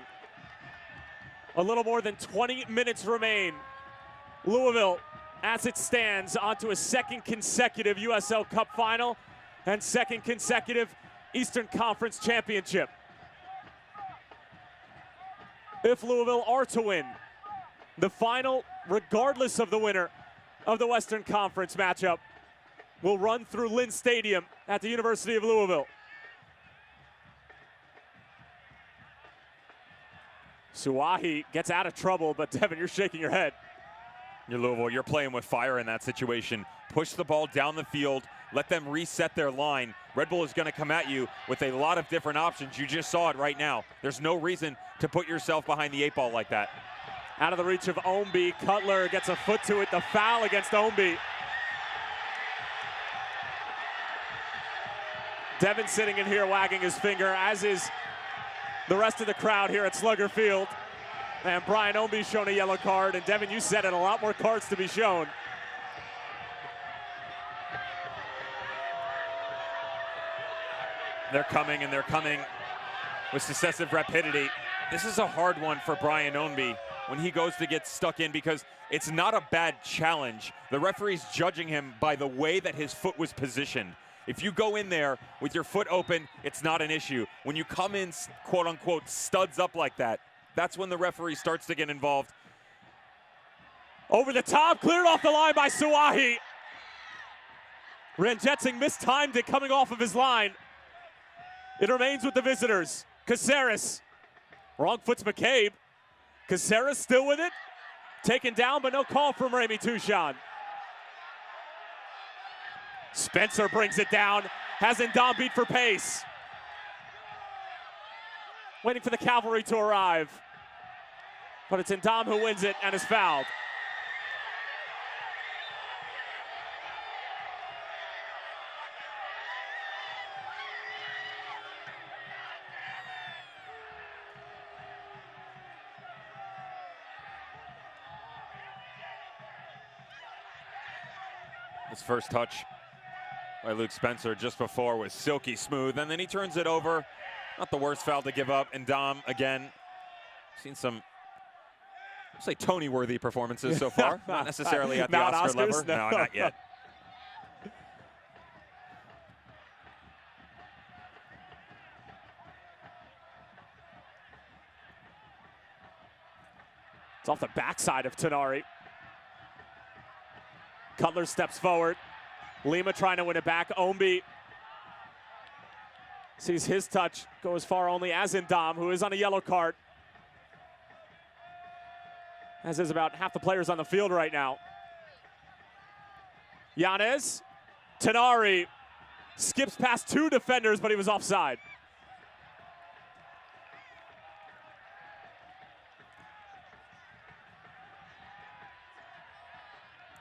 A little more than 20 minutes remain. Louisville, as it stands, onto a second consecutive USL Cup final and second consecutive Eastern Conference Championship. If Louisville are to win the final, regardless of the winner of the Western Conference matchup, will run through Lynn Stadium at the University of Louisville. Suahi gets out of trouble, but Devin, you're shaking your head. You're Louisville, you're playing with fire in that situation. Push the ball down the field, let them reset their line. Red Bull is going to come at you with a lot of different options. You just saw it right now. There's no reason to put yourself behind the 8 ball like that. Out of the reach of Omby, Cutler gets a foot to it, the foul against Omby. Devin sitting in here wagging his finger, as is the rest of the crowd here at Slugger Field. And Brian Omby's shown a yellow card, and Devin, you said it, a lot more cards to be shown. They're coming, and they're coming with successive rapidity. This is a hard one for Brian Omby when he goes to get stuck in, because it's not a bad challenge. The referee's judging him by the way that his foot was positioned. If you go in there with your foot open, it's not an issue. When you come in, quote unquote, studs up like that, that's when the referee starts to get involved. Over the top, cleared off the line by Suahi. Ranjetsing mistimed it coming off of his line. It remains with the visitors. Caceres. Wrong foot's McCabe. Caceres still with it. Taken down, but no call from Remy Touchon. Spencer brings it down. Has Ndam beat for pace. Waiting for the cavalry to arrive. But it's Ndam who wins it and is fouled. His first touch by Luke Spencer just before was silky smooth, and then he turns it over. Not the worst foul to give up. And Dom, again, seen some, I'll say, Tony-worthy performances so far. Not necessarily at the Oscar level. No, not yet. It's off the backside of Tenari. Cutler steps forward. Lima trying to win it back. Ombi sees his touch go as far only as Ndam, who is on a yellow card. As is about half the players on the field right now. Yanez, Tenari skips past two defenders, but he was offside.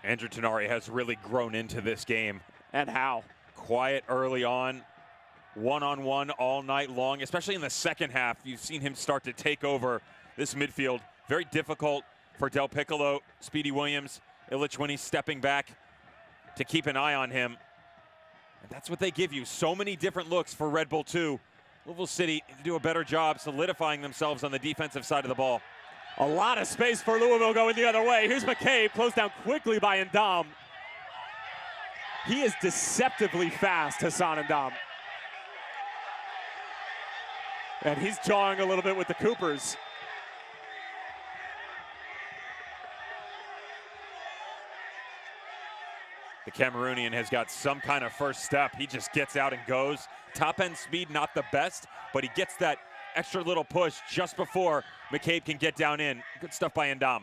Andrew Tenari has really grown into this game. And how? Quiet early on, one-on-one all night long, especially in the second half. You've seen him start to take over this midfield. Very difficult for Del Piccolo, Speedy Williams, Illich when he's stepping back to keep an eye on him. And that's what they give you. So many different looks for Red Bull 2. Louisville City to do a better job solidifying themselves on the defensive side of the ball. A lot of space for Louisville going the other way. Here's McCabe, closed down quickly by Ndam. He is deceptively fast, Hassan Ndam. And he's jawing a little bit with the Coopers. The Cameroonian has got some kind of first step. He just gets out and goes. Top end speed, not the best, but he gets that extra little push just before McCabe can get down in. Good stuff by Ndam.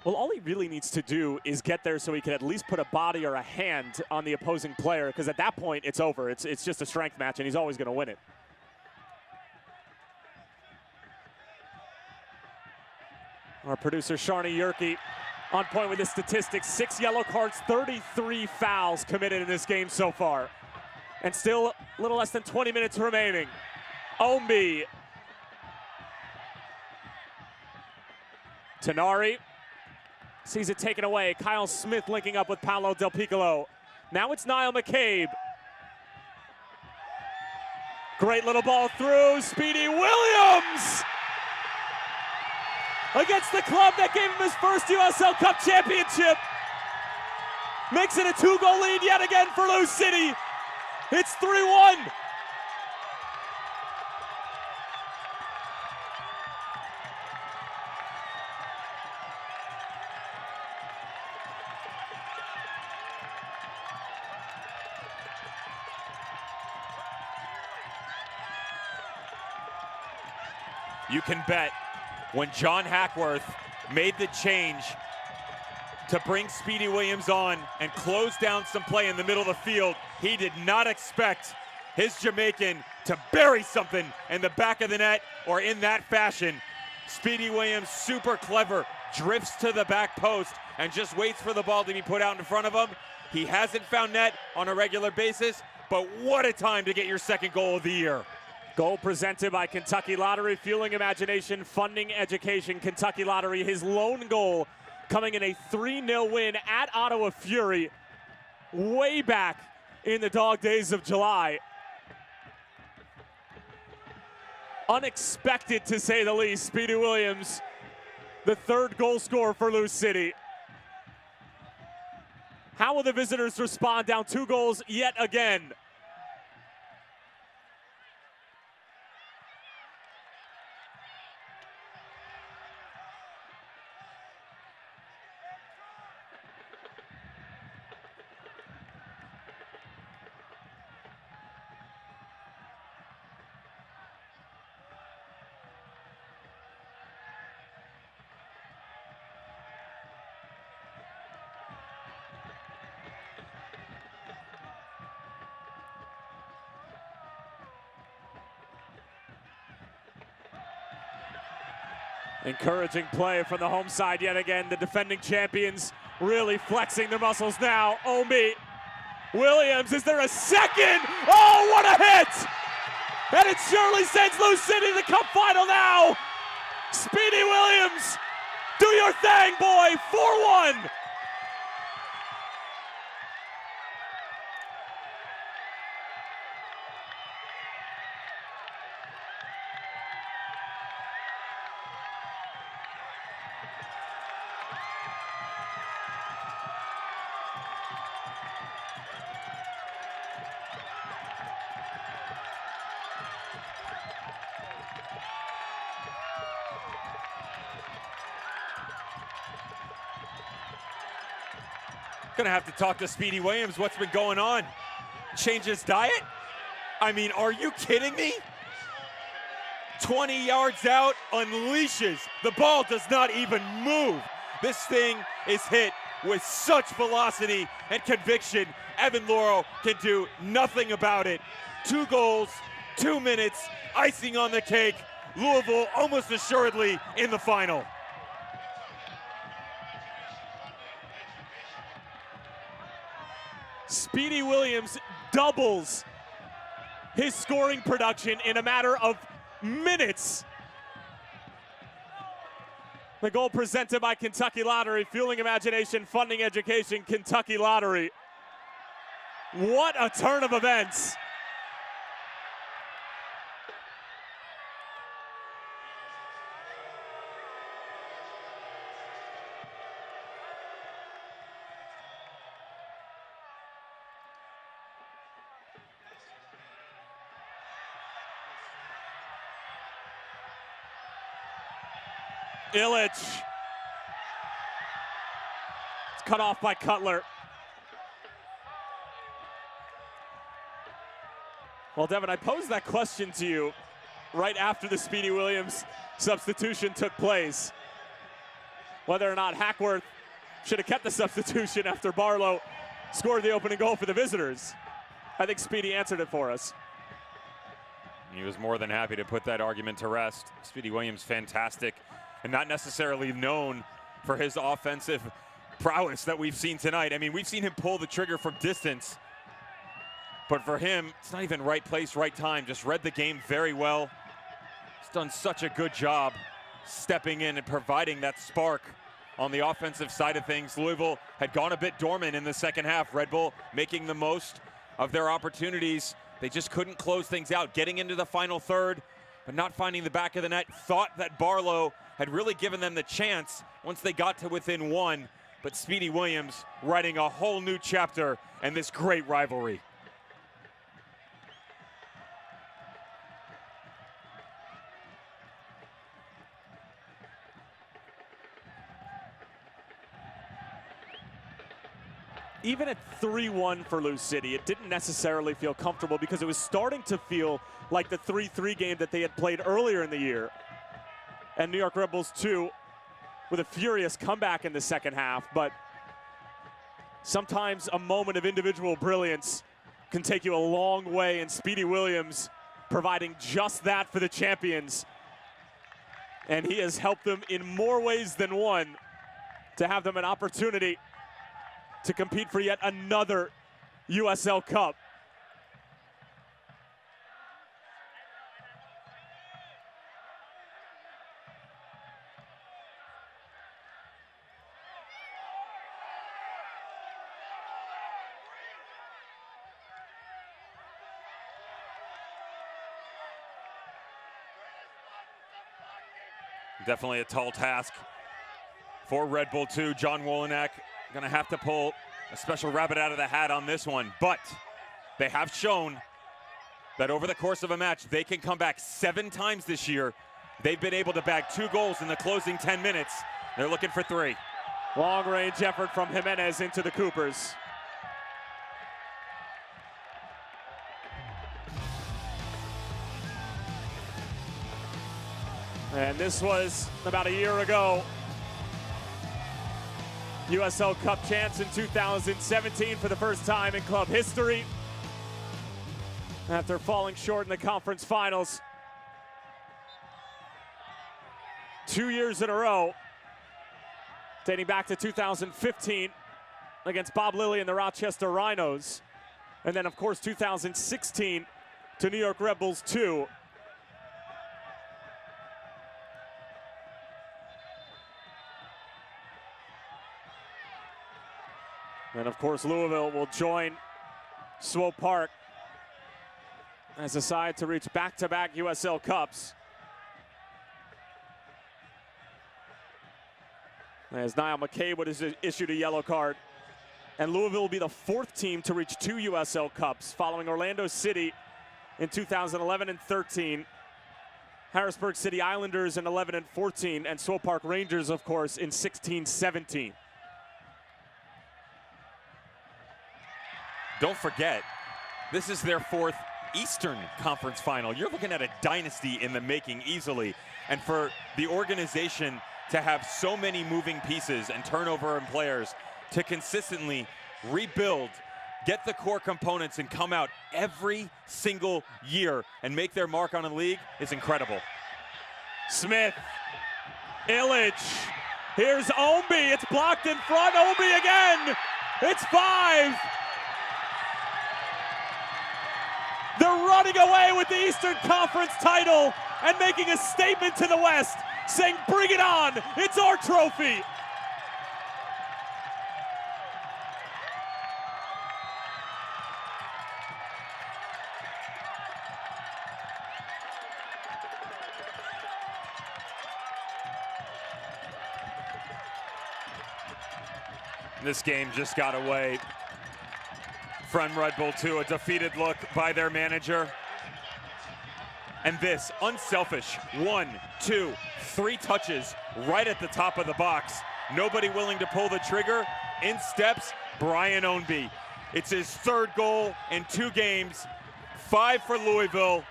Well, all he really needs to do is get there so he can at least put a body or a hand on the opposing player, because at that point, it's over. It's just a strength match, and he's always going to win it. Our producer, Sharni Yerke, on point with his statistics. 6 yellow cards, 33 fouls committed in this game so far. And still a little less than 20 minutes remaining. Ombi. Tenari sees it taken away. Kyle Smith linking up with Paolo Del Piccolo. Now it's Niall McCabe. Great little ball through. Speedy Williams against the club that gave him his first USL Cup championship. Makes it a 2-goal lead yet again for Lou City. It's 3-1. You can bet when John Hackworth made the change to bring Speedy Williams on and close down some play in the middle of the field, he did not expect his Jamaican to bury something in the back of the net or in that fashion. Speedy Williams, super clever, drifts to the back post and just waits for the ball to be put out in front of him. He hasn't found net on a regular basis, but what a time to get your second goal of the year. Goal presented by Kentucky Lottery, fueling imagination, funding education. Kentucky Lottery, his lone goal coming in a 3-0 win at Ottawa Fury way back in the dog days of July. Unexpected, to say the least. Speedy Williams, the third goal scorer for Lou City. How will the visitors respond down 2 goals yet again? Encouraging play from the home side yet again. The defending champions really flexing their muscles now. Oh me. Williams, is there a second? Oh, what a hit! And it surely sends Lou City to the cup final now. Speedy Williams, do your thing, boy, 4-1. Gonna have to talk to Speedy Williams. What's been going on? Change his diet? I mean, are you kidding me? 20 yards out, unleashes. The ball does not even move. This thing is hit with such velocity and conviction. Evan Laurel can do nothing about it. 2 goals, 2 minutes, icing on the cake. Louisville almost assuredly in the final. Speedy Williams doubles his scoring production in a matter of minutes. The goal presented by Kentucky Lottery, fueling imagination, funding education, Kentucky Lottery. What a turn of events. Illich. It's cut off by Cutler. Well, Devin, I posed that question to you right after the Speedy Williams substitution took place. Whether or not Hackworth should have kept the substitution after Barlow scored the opening goal for the visitors. I think Speedy answered it for us. He was more than happy to put that argument to rest. Speedy Williams, fantastic, and not necessarily known for his offensive prowess that we've seen tonight. I mean, we've seen him pull the trigger from distance, but for him, it's not even right place, right time. Just read the game very well. He's done such a good job stepping in and providing that spark on the offensive side of things. Louisville had gone a bit dormant in the second half. Red Bull making the most of their opportunities. They just couldn't close things out, getting into the final third, but not finding the back of the net. Thought that Barlow had really given them the chance once they got to within 1, but Speedy Williams writing a whole new chapter in this great rivalry. Even at 3-1 for Lou City, it didn't necessarily feel comfortable because it was starting to feel like the 3-3 game that they had played earlier in the year. And New York Red Bulls, too, with a furious comeback in the second half. But sometimes a moment of individual brilliance can take you a long way, and Speedy Williams providing just that for the champions. And he has helped them in more ways than one to have them an opportunity to compete for yet another USL Cup. Definitely a tall task for Red Bull 2. John Wolenak gonna have to pull a special rabbit out of the hat on this one, but they have shown that over the course of a match, they can come back 7 times this year. They've been able to bag 2 goals in the closing 10 minutes. They're looking for 3. Long-range effort from Jimenez into the Coopers. And this was about a year ago. USL Cup chance in 2017 for the first time in club history. After falling short in the conference finals. 2 years in a row, dating back to 2015 against Bob Lilly and the Rochester Rhinos. And then, of course, 2016 to New York Red Bulls 2. And, of course, Louisville will join Swope Park as a side to reach back-to-back USL Cups. As Niall McCabe was issued a yellow card. And Louisville will be the 4th team to reach 2 USL Cups, following Orlando City in 2011 and 13, Harrisburg City Islanders in 11 and 14, and Swope Park Rangers, of course, in 16-17. Don't forget, this is their 4th Eastern Conference final. You're looking at a dynasty in the making easily. And for the organization to have so many moving pieces and turnover in players, to consistently rebuild, get the core components, and come out every single year and make their mark on a league is incredible. Smith, Illich, here's Omby, it's blocked in front, Omby again, it's 5. They're running away with the Eastern Conference title and making a statement to the West, saying, bring it on, it's our trophy. This game just got away from Red Bull 2, a defeated look by their manager. And this unselfish 1, 2, 3 touches right at the top of the box. Nobody willing to pull the trigger. In steps Brian Ownby. It's his 3rd goal in 2 games, 5 for Louisville,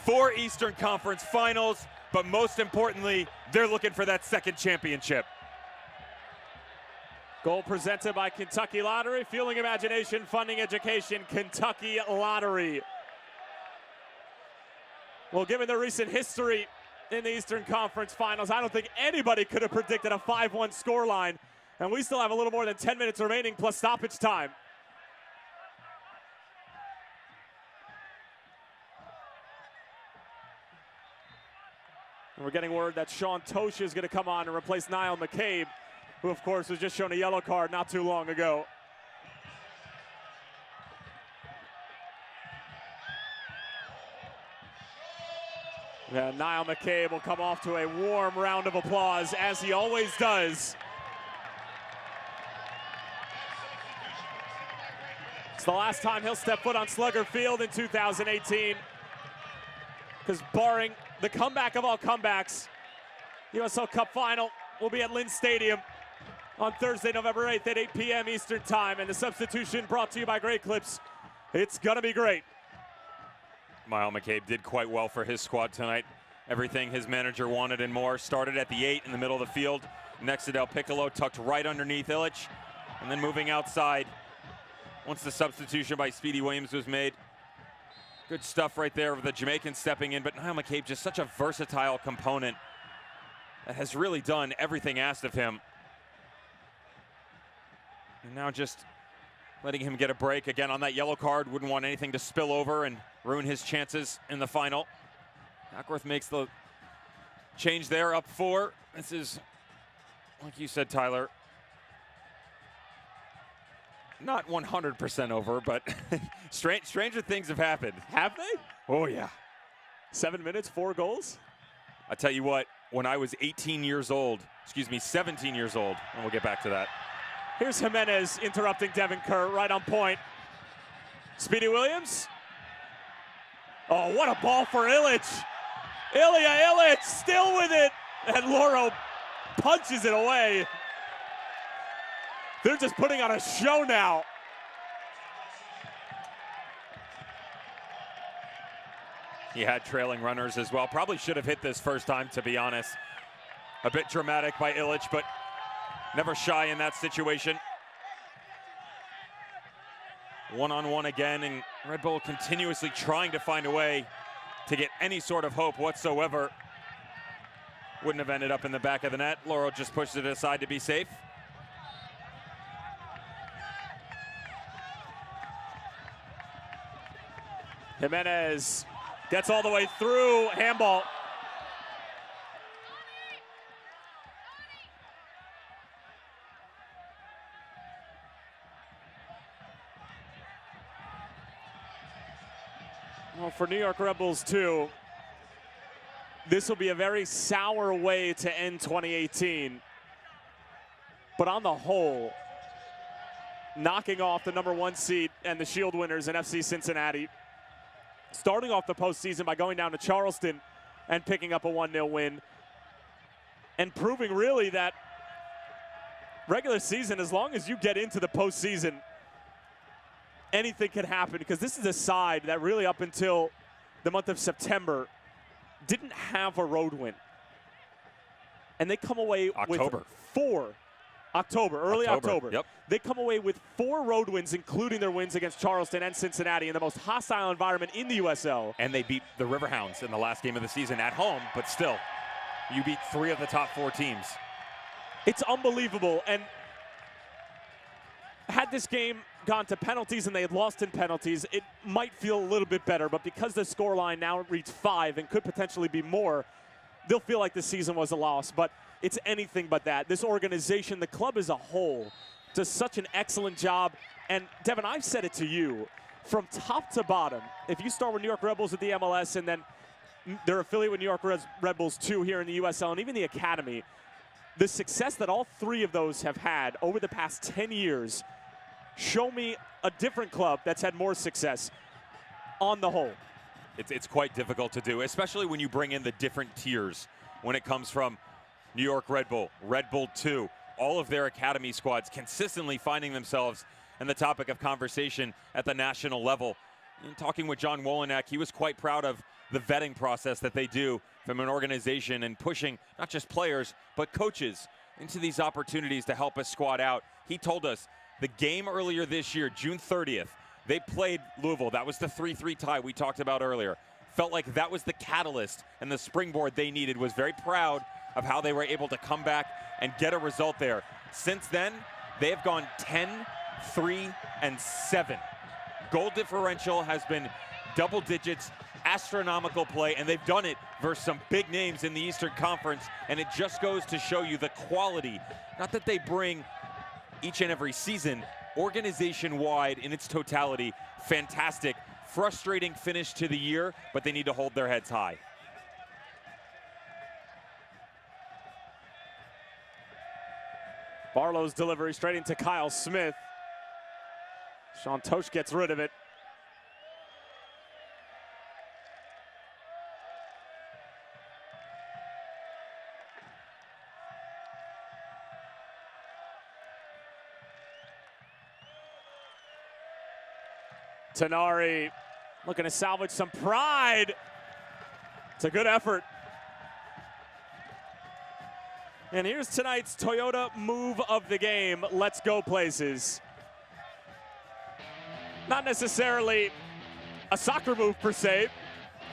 4 Eastern Conference finals, but most importantly, they're looking for that 2nd championship. Goal presented by Kentucky Lottery, fueling imagination, funding education, Kentucky Lottery. Well, given the recent history in the Eastern Conference Finals, I don't think anybody could have predicted a 5-1 scoreline, and we still have a little more than 10 minutes remaining plus stoppage time. And we're getting word that Sean Tosh is going to come on and replace Niall McCabe, who, of course, was just shown a yellow card not too long ago. And Niall McCabe will come off to a warm round of applause, as he always does. It's the last time he'll step foot on Slugger Field in 2018, because barring the comeback of all comebacks, USL Cup final will be at Lynn Stadium on Thursday, November 8th at 8 p.m. Eastern Time. And the substitution brought to you by Great Clips. It's gonna be great. Niall McCabe did quite well for his squad tonight. Everything his manager wanted and more. Started at the 8 in the middle of the field, next to Del Piccolo, tucked right underneath Illich, and then moving outside once the substitution by Speedy Williams was made. Good stuff right there of the Jamaican stepping in, but Niall McCabe, just such a versatile component that has really done everything asked of him. And now just letting him get a break. Again, on that yellow card, wouldn't want anything to spill over and ruin his chances in the final. Ackworth makes the change there, up 4. This is, like you said, Tyler, not 100% over, but stranger things have happened. Have they? Oh, yeah. 7 minutes, 4 goals? I tell you what, when I was 17 years old, and we'll get back to that. Here's Jimenez interrupting Devin Kerr right on point. Speedy Williams. Oh, what a ball for Illich. Ilya Illich still with it. And Loro punches it away. They're just putting on a show now. He had trailing runners as well. Probably should have hit this first time, to be honest. A bit dramatic by Illich, but never shy in that situation. One-on-one again, and Red Bull continuously trying to find a way to get any sort of hope whatsoever. Wouldn't have ended up in the back of the net. Laurel just pushed it aside to be safe. Jimenez gets all the way through. Handball. Well, for New York Red Bulls, too, this will be a very sour way to end 2018. But on the whole, knocking off the #1 seed and the Shield winners in FC Cincinnati, starting off the postseason by going down to Charleston and picking up a 1-0 win, and proving really that regular season, as long as you get into the postseason, anything can happen, because this is a side that really up until the month of September didn't have a road win. And they come away with early October. Yep. They come away with 4 road wins, including their wins against Charleston and Cincinnati in the most hostile environment in the USL. And they beat the Riverhounds in the last game of the season at home, but still, you beat 3 of the top 4 teams. It's unbelievable. And had this game gone to penalties and they had lost in penalties, it might feel a little bit better. But because the scoreline now reads 5 and could potentially be more, they'll feel like the season was a loss. But it's anything but that. This organization, the club as a whole, does such an excellent job. And Devin, I've said it to you, from top to bottom, if you start with New York Red Bulls at the MLS and then their affiliate with New York Red Bulls 2 here in the USL and even the Academy, the success that all 3 of those have had over the past 10 years, show me a different club that's had more success on the whole. It's quite difficult to do, especially when you bring in the different tiers. When it comes from New York Red Bull, Red Bull 2, all of their academy squads consistently finding themselves in the topic of conversation at the national level. In talking with John Wolenak, he was quite proud of the vetting process that they do from an organization and pushing not just players, but coaches into these opportunities to help a squad out. He told us the game earlier this year, June 30th, they played Louisville. That was the 3-3 tie we talked about earlier. Felt like that was the catalyst and the springboard they needed. Was very proud of how they were able to come back and get a result there. Since then, they have gone 10-3-7. Goal differential has been double digits, astronomical play, and they've done it versus some big names in the Eastern Conference, and it just goes to show you the quality, not that they bring each and every season, organization-wide in its totality, fantastic, frustrating finish to the year, but they need to hold their heads high. Barlow's delivery straight into Kyle Smith. Sean Tosh gets rid of it. Tenari looking to salvage some pride. It's a good effort. And here's tonight's Toyota move of the game. Let's go places. Not necessarily a soccer move per se,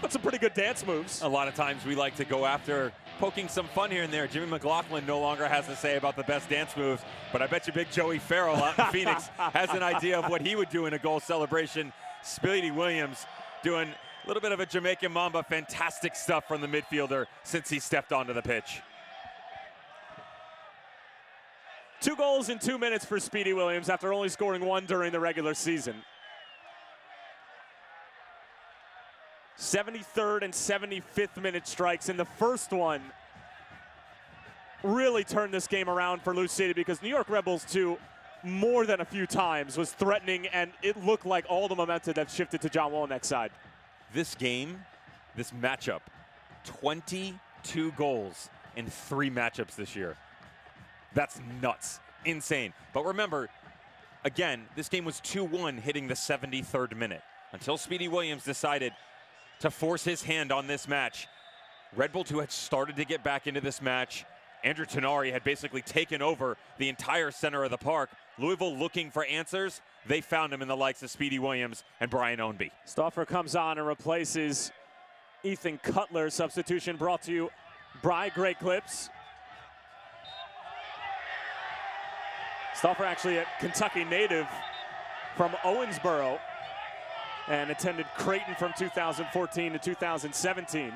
but some pretty good dance moves. A lot of times we like to go after poking some fun here and there. Jimmy McLaughlin no longer has to say about the best dance moves, but I bet you big Joey Farrell out in Phoenix has an idea of what he would do in a goal celebration. Speedy Williams doing a little bit of a Jamaican Mamba. Fantastic stuff from the midfielder since he stepped onto the pitch. 2 goals in 2 minutes for Speedy Williams after only scoring 1 during the regular season. 73rd and 75th minute strikes, and the first one really turned this game around for Lou City, because New York Red Bulls 2 more than a few times was threatening, and it looked like all the momentum that shifted to John Wolenak's side. This game, this matchup, 22 goals in 3 matchups this year. That's nuts, insane. But remember, again, this game was 2-1 hitting the 73rd minute until Speedy Williams decided to force his hand on this match. Red Bull 2 had started to get back into this match. Andrew Tenari had basically taken over the entire center of the park. Louisville looking for answers. They found him in the likes of Speedy Williams and Brian Ownby. Stauffer comes on and replaces Ethan Cutler. Substitution brought to you Bry, great clips. Stauffer actually a Kentucky native from Owensboro and attended Creighton from 2014 to 2017.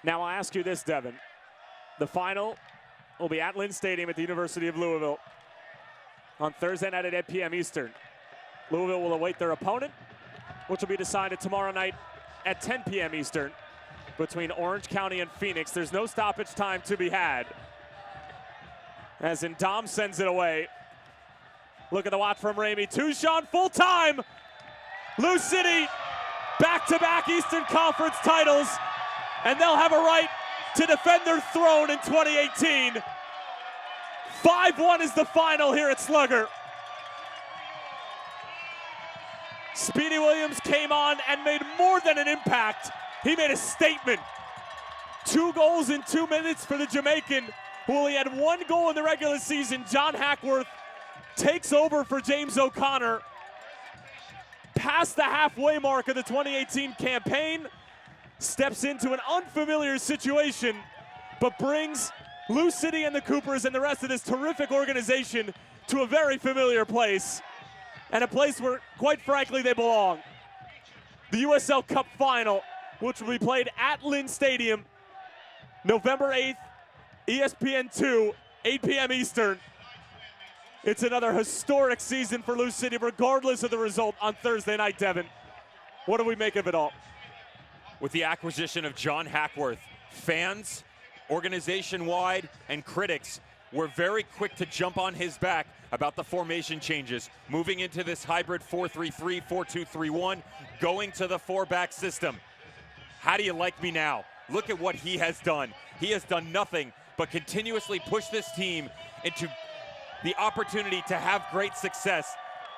Now I'll ask you this, Devin. The final will be at Lynn Stadium at the University of Louisville on Thursday night at 8 p.m. Eastern. Louisville will await their opponent, which will be decided tomorrow night at 10 p.m. Eastern between Orange County and Phoenix. There's no stoppage time to be had. As Ndom sends it away. Look at the watch from Ramey. Tuchon full time. Lou City, back-to-back Eastern Conference titles. And they'll have a right to defend their throne in 2018. 5-1 is the final here at Slugger. Speedy Williams came on and made more than an impact. He made a statement. 2 goals in 2 minutes for the Jamaican, who only had 1 goal in the regular season. John Hackworth takes over for James O'Connor. Past the halfway mark of the 2018 campaign. Steps into an unfamiliar situation, but brings Lou City and the Coopers and the rest of this terrific organization to a very familiar place, and a place where, quite frankly, they belong. The USL Cup Final, which will be played at Lynn Stadium, November 8th, ESPN2, 8 p.m. Eastern. It's another historic season for Lou City, regardless of the result on Thursday night, Devin. What do we make of it all? With the acquisition of John Hackworth, fans, organization-wide, and critics were very quick to jump on his back about the formation changes, moving into this hybrid 4-3-3, 4-2-3-1, going to the 4-back system. How do you like me now? Look at what he has done. He has done nothing but continuously push this team into the opportunity to have great success.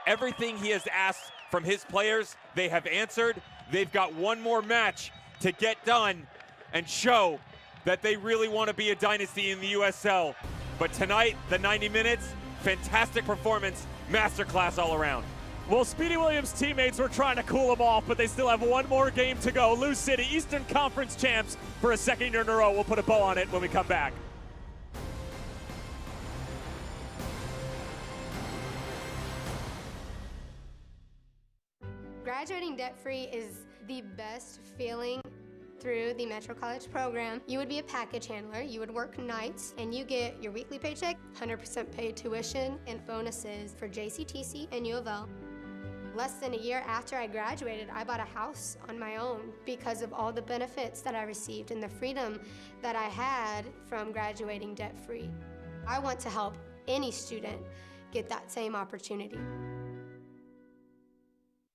Everything he has asked from his players, they have answered. They've got one more match to get done and show that they really want to be a dynasty in the USL. But tonight, the 90 minutes, fantastic performance, masterclass all around. Well, Speedy Williams' teammates were trying to cool him off, but they still have 1 more game to go. Lou City, Eastern Conference champs for a 2nd year in a row. We'll put a bow on it when we come back. Graduating debt-free is the best feeling through the Metro College program. You would be a package handler, you would work nights, and you get your weekly paycheck, 100% paid tuition, and bonuses for JCTC and U of L. Less than a year after I graduated, I bought a house on my own because of all the benefits that I received and the freedom that I had from graduating debt-free. I want to help any student get that same opportunity.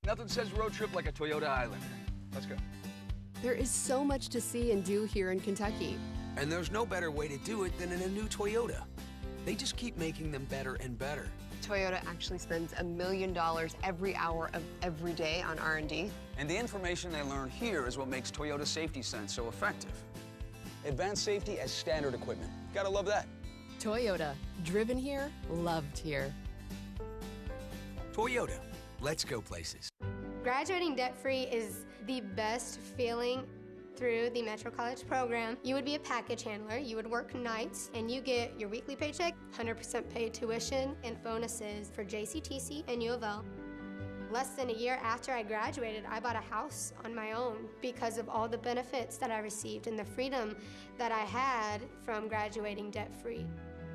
Nothing says road trip like a Toyota Highlander. Let's go. There is so much to see and do here in Kentucky. And there's no better way to do it than in a new Toyota. They just keep making them better and better. Toyota actually spends $1 million every hour of every day on R&D. And the information they learn here is what makes Toyota Safety Sense so effective. Advanced safety as standard equipment. Gotta love that. Toyota, driven here, loved here. Toyota, let's go places. Graduating debt-free is the best feeling through the Metro College program. You would be a package handler, you would work nights, and you get your weekly paycheck, 100% paid tuition, and bonuses for JCTC and U of L. Less than a year after I graduated, I bought a house on my own because of all the benefits that I received and the freedom that I had from graduating debt-free.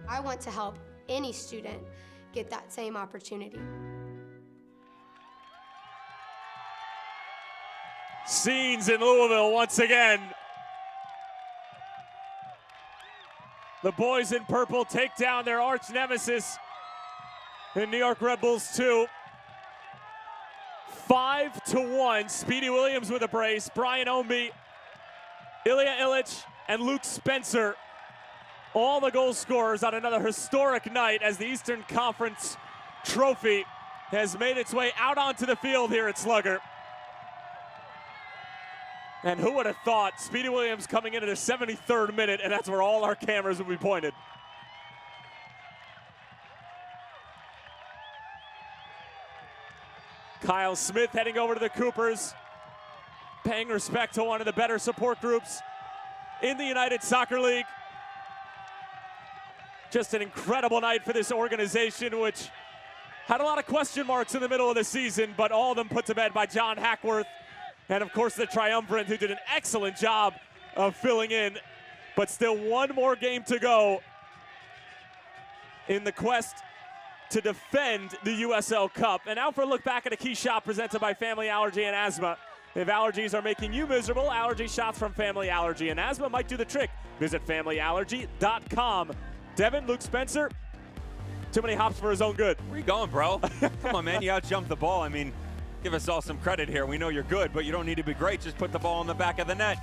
I want to help any student get that same opportunity. Scenes in Louisville once again. The boys in purple take down their arch nemesis in New York Red Bulls 2. 5-1. Speedy Williams with a brace. Brian Omby, Ilya Illich, and Luke Spencer. All the goal scorers on another historic night as the Eastern Conference Trophy has made its way out onto the field here at Slugger. And who would have thought Speedy Williams coming into the 73rd minute, and that's where all our cameras would be pointed. Kyle Smith heading over to the Coopers, paying respect to one of the better support groups in the United Soccer League. Just an incredible night for this organization, which had a lot of question marks in the middle of the season, but all of them put to bed by John Hackworth. And of course the Triumvirate, who did an excellent job of filling in. But still one more game to go in the quest to defend the USL Cup. And now for a look back at a key shot presented by Family Allergy and Asthma. If allergies are making you miserable, allergy shots from Family Allergy and Asthma might do the trick. Visit FamilyAllergy.com. Devin, Luke Spencer, too many hops for his own good. Where are you going, bro? Come on, man, you out-jumped the ball. I mean, give us all some credit here. We know you're good, but you don't need to be great. Just put the ball in the back of the net.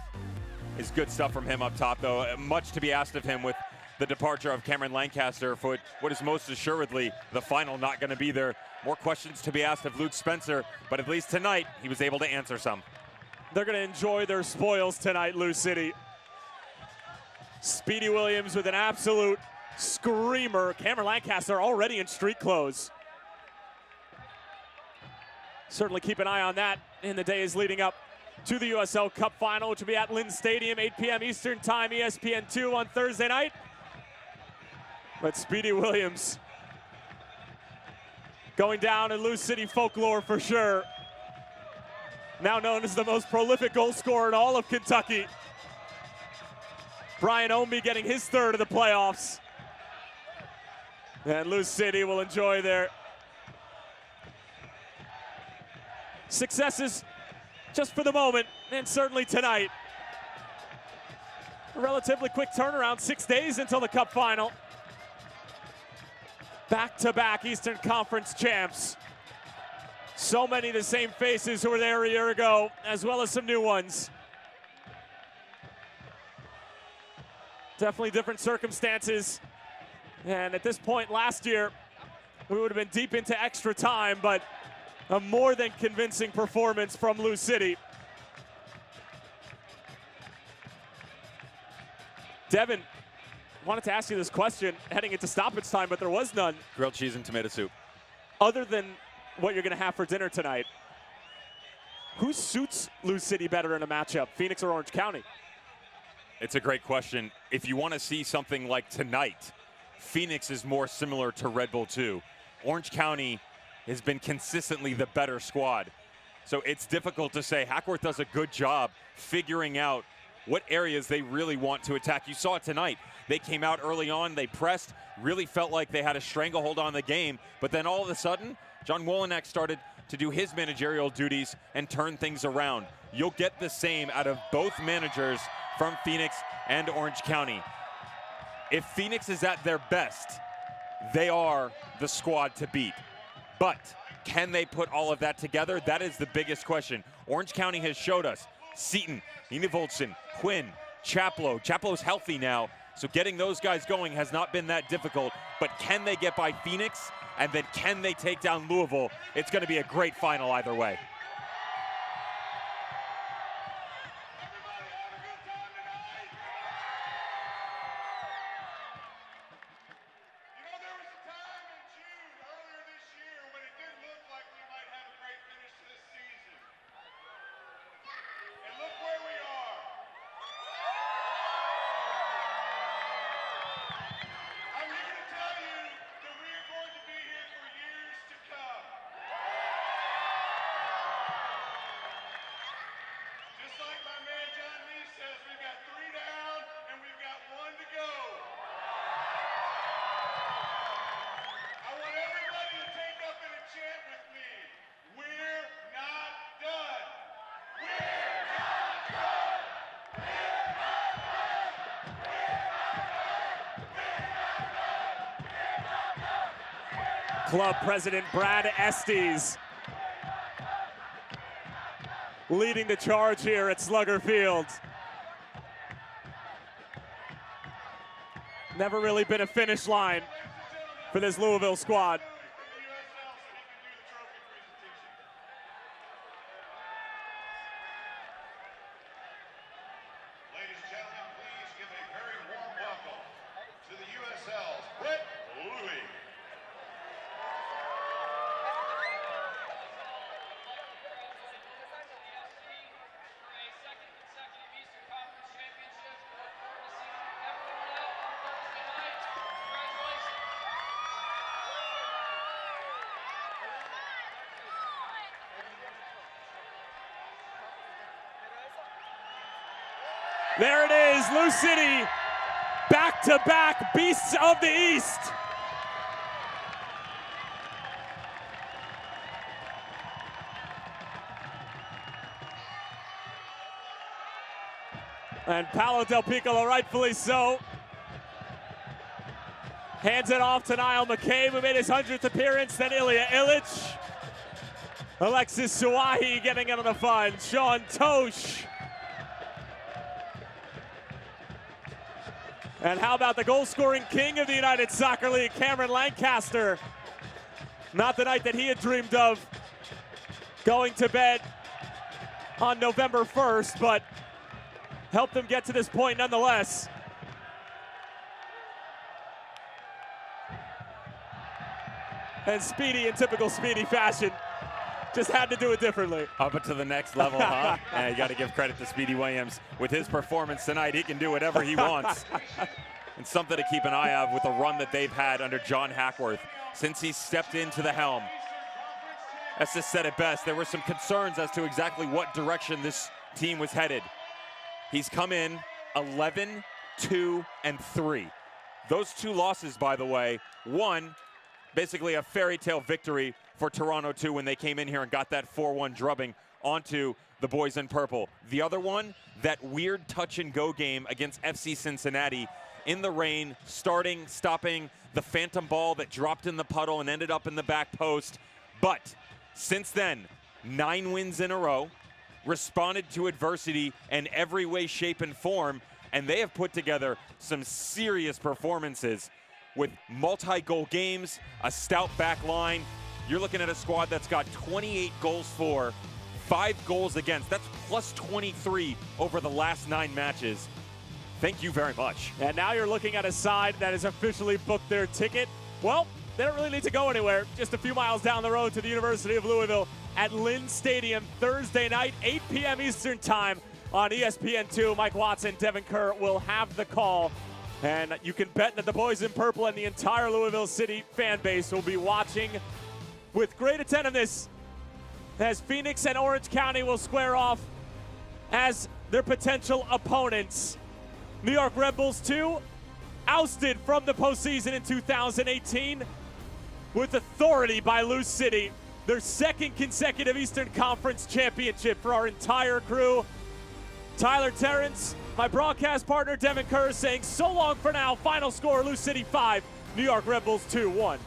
It's good stuff from him up top, though. Much to be asked of him with the departure of Cameron Lancaster for what is most assuredly the final not going to be there. More questions to be asked of Luke Spencer, but at least tonight he was able to answer some. They're going to enjoy their spoils tonight, Lou City. Speedy Williams with an absolute screamer. Cameron Lancaster already in street clothes. Certainly keep an eye on that in the days leading up to the USL Cup Final, which will be at Lynn Stadium, 8 p.m. Eastern Time, ESPN2 on Thursday night. But Speedy Williams going down in Lou City folklore for sure. Now known as the most prolific goal scorer in all of Kentucky. Brian Omby getting his third of the playoffs. And Lou City will enjoy their successes just for the moment, and certainly tonight. A relatively quick turnaround, 6 days until the Cup Final. Back-to-back Eastern Conference champs. So many of the same faces who were there a year ago, as well as some new ones. Definitely different circumstances. And at this point last year, we would have been deep into extra time, but a more than convincing performance from Lou City. Devin, wanted to ask you this question heading into stoppage time, but there was none. Grilled cheese and tomato soup. Other than what you're going to have for dinner tonight, who suits Lou City better in a matchup, Phoenix or Orange County? It's a great question. If you want to see something like tonight, Phoenix is more similar to Red Bull 2. Orange County has been consistently the better squad. So it's difficult to say. Hackworth does a good job figuring out what areas they really want to attack. You saw it tonight. They came out early on, they pressed, really felt like they had a stranglehold on the game, but then all of a sudden, John Wolenek started to do his managerial duties and turn things around. You'll get the same out of both managers from Phoenix and Orange County. If Phoenix is at their best, they are the squad to beat. But can they put all of that together? That is the biggest question. Orange County has showed us Seaton, Enevoldsen, Quinn, Chaplow. Chaplow's healthy now, so getting those guys going has not been that difficult. But can they get by Phoenix? And then can they take down Louisville? It's going to be a great final either way. Club president Brad Estes leading the charge here at Slugger Field. Never really been a finish line for this Louisville squad. There it is, Lou City, back-to-back beasts of the East. And Paolo Del Piccolo, rightfully so, hands it off to Niall McCabe, who made his 100th appearance, then Ilya Illich. Alexis Suwahi getting into the fun. Sean Tosh. And how about the goal-scoring king of the United Soccer League, Cameron Lancaster? Not the night that he had dreamed of going to bed on November 1st, but helped them get to this point nonetheless. And Speedy, in typical Speedy fashion, just had to do it differently. Up to the next level, huh? And you got to give credit to Speedy Williams. With his performance tonight, he can do whatever he wants. And something to keep an eye on with the run that they've had under John Hackworth since he stepped into the helm. Estes said it best. There were some concerns as to exactly what direction this team was headed. He's come in 11, 2, and 3. Those 2 losses, by the way, one, basically a fairy tale victory for Toronto 2 when they came in here and got that 4-1 drubbing onto the boys in purple. The other one, that weird touch-and-go game against FC Cincinnati in the rain, starting, stopping, the phantom ball that dropped in the puddle and ended up in the back post. But since then, 9 wins in a row, responded to adversity in every way, shape, and form, and they have put together some serious performances with multi-goal games, a stout back line. You're looking at a squad that's got 28 goals for, 5 goals against. That's plus 23 over the last 9 matches. Thank you very much. And now you're looking at a side that has officially booked their ticket. Well, they don't really need to go anywhere. Just a few miles down the road to the University of Louisville at Lynn Stadium Thursday night, 8 p.m. Eastern time on ESPN2. Mike Watson, Devin Kerr will have the call. And you can bet that the boys in purple and the entire Louisville City fan base will be watching with great attentiveness as Phoenix and Orange County will square off as their potential opponents. New York Red Bulls 2, ousted from the postseason in 2018 with authority by Lou City. Their 2nd consecutive Eastern Conference championship for our entire crew. Tyler Terrence, my broadcast partner Devin Kerr, saying so long for now. Final score, Lou City 5, New York Red Bulls 2-1.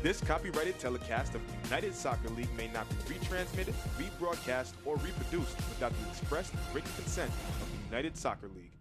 This copyrighted telecast of the United Soccer League may not be retransmitted, rebroadcast, or reproduced without the express written consent of the United Soccer League.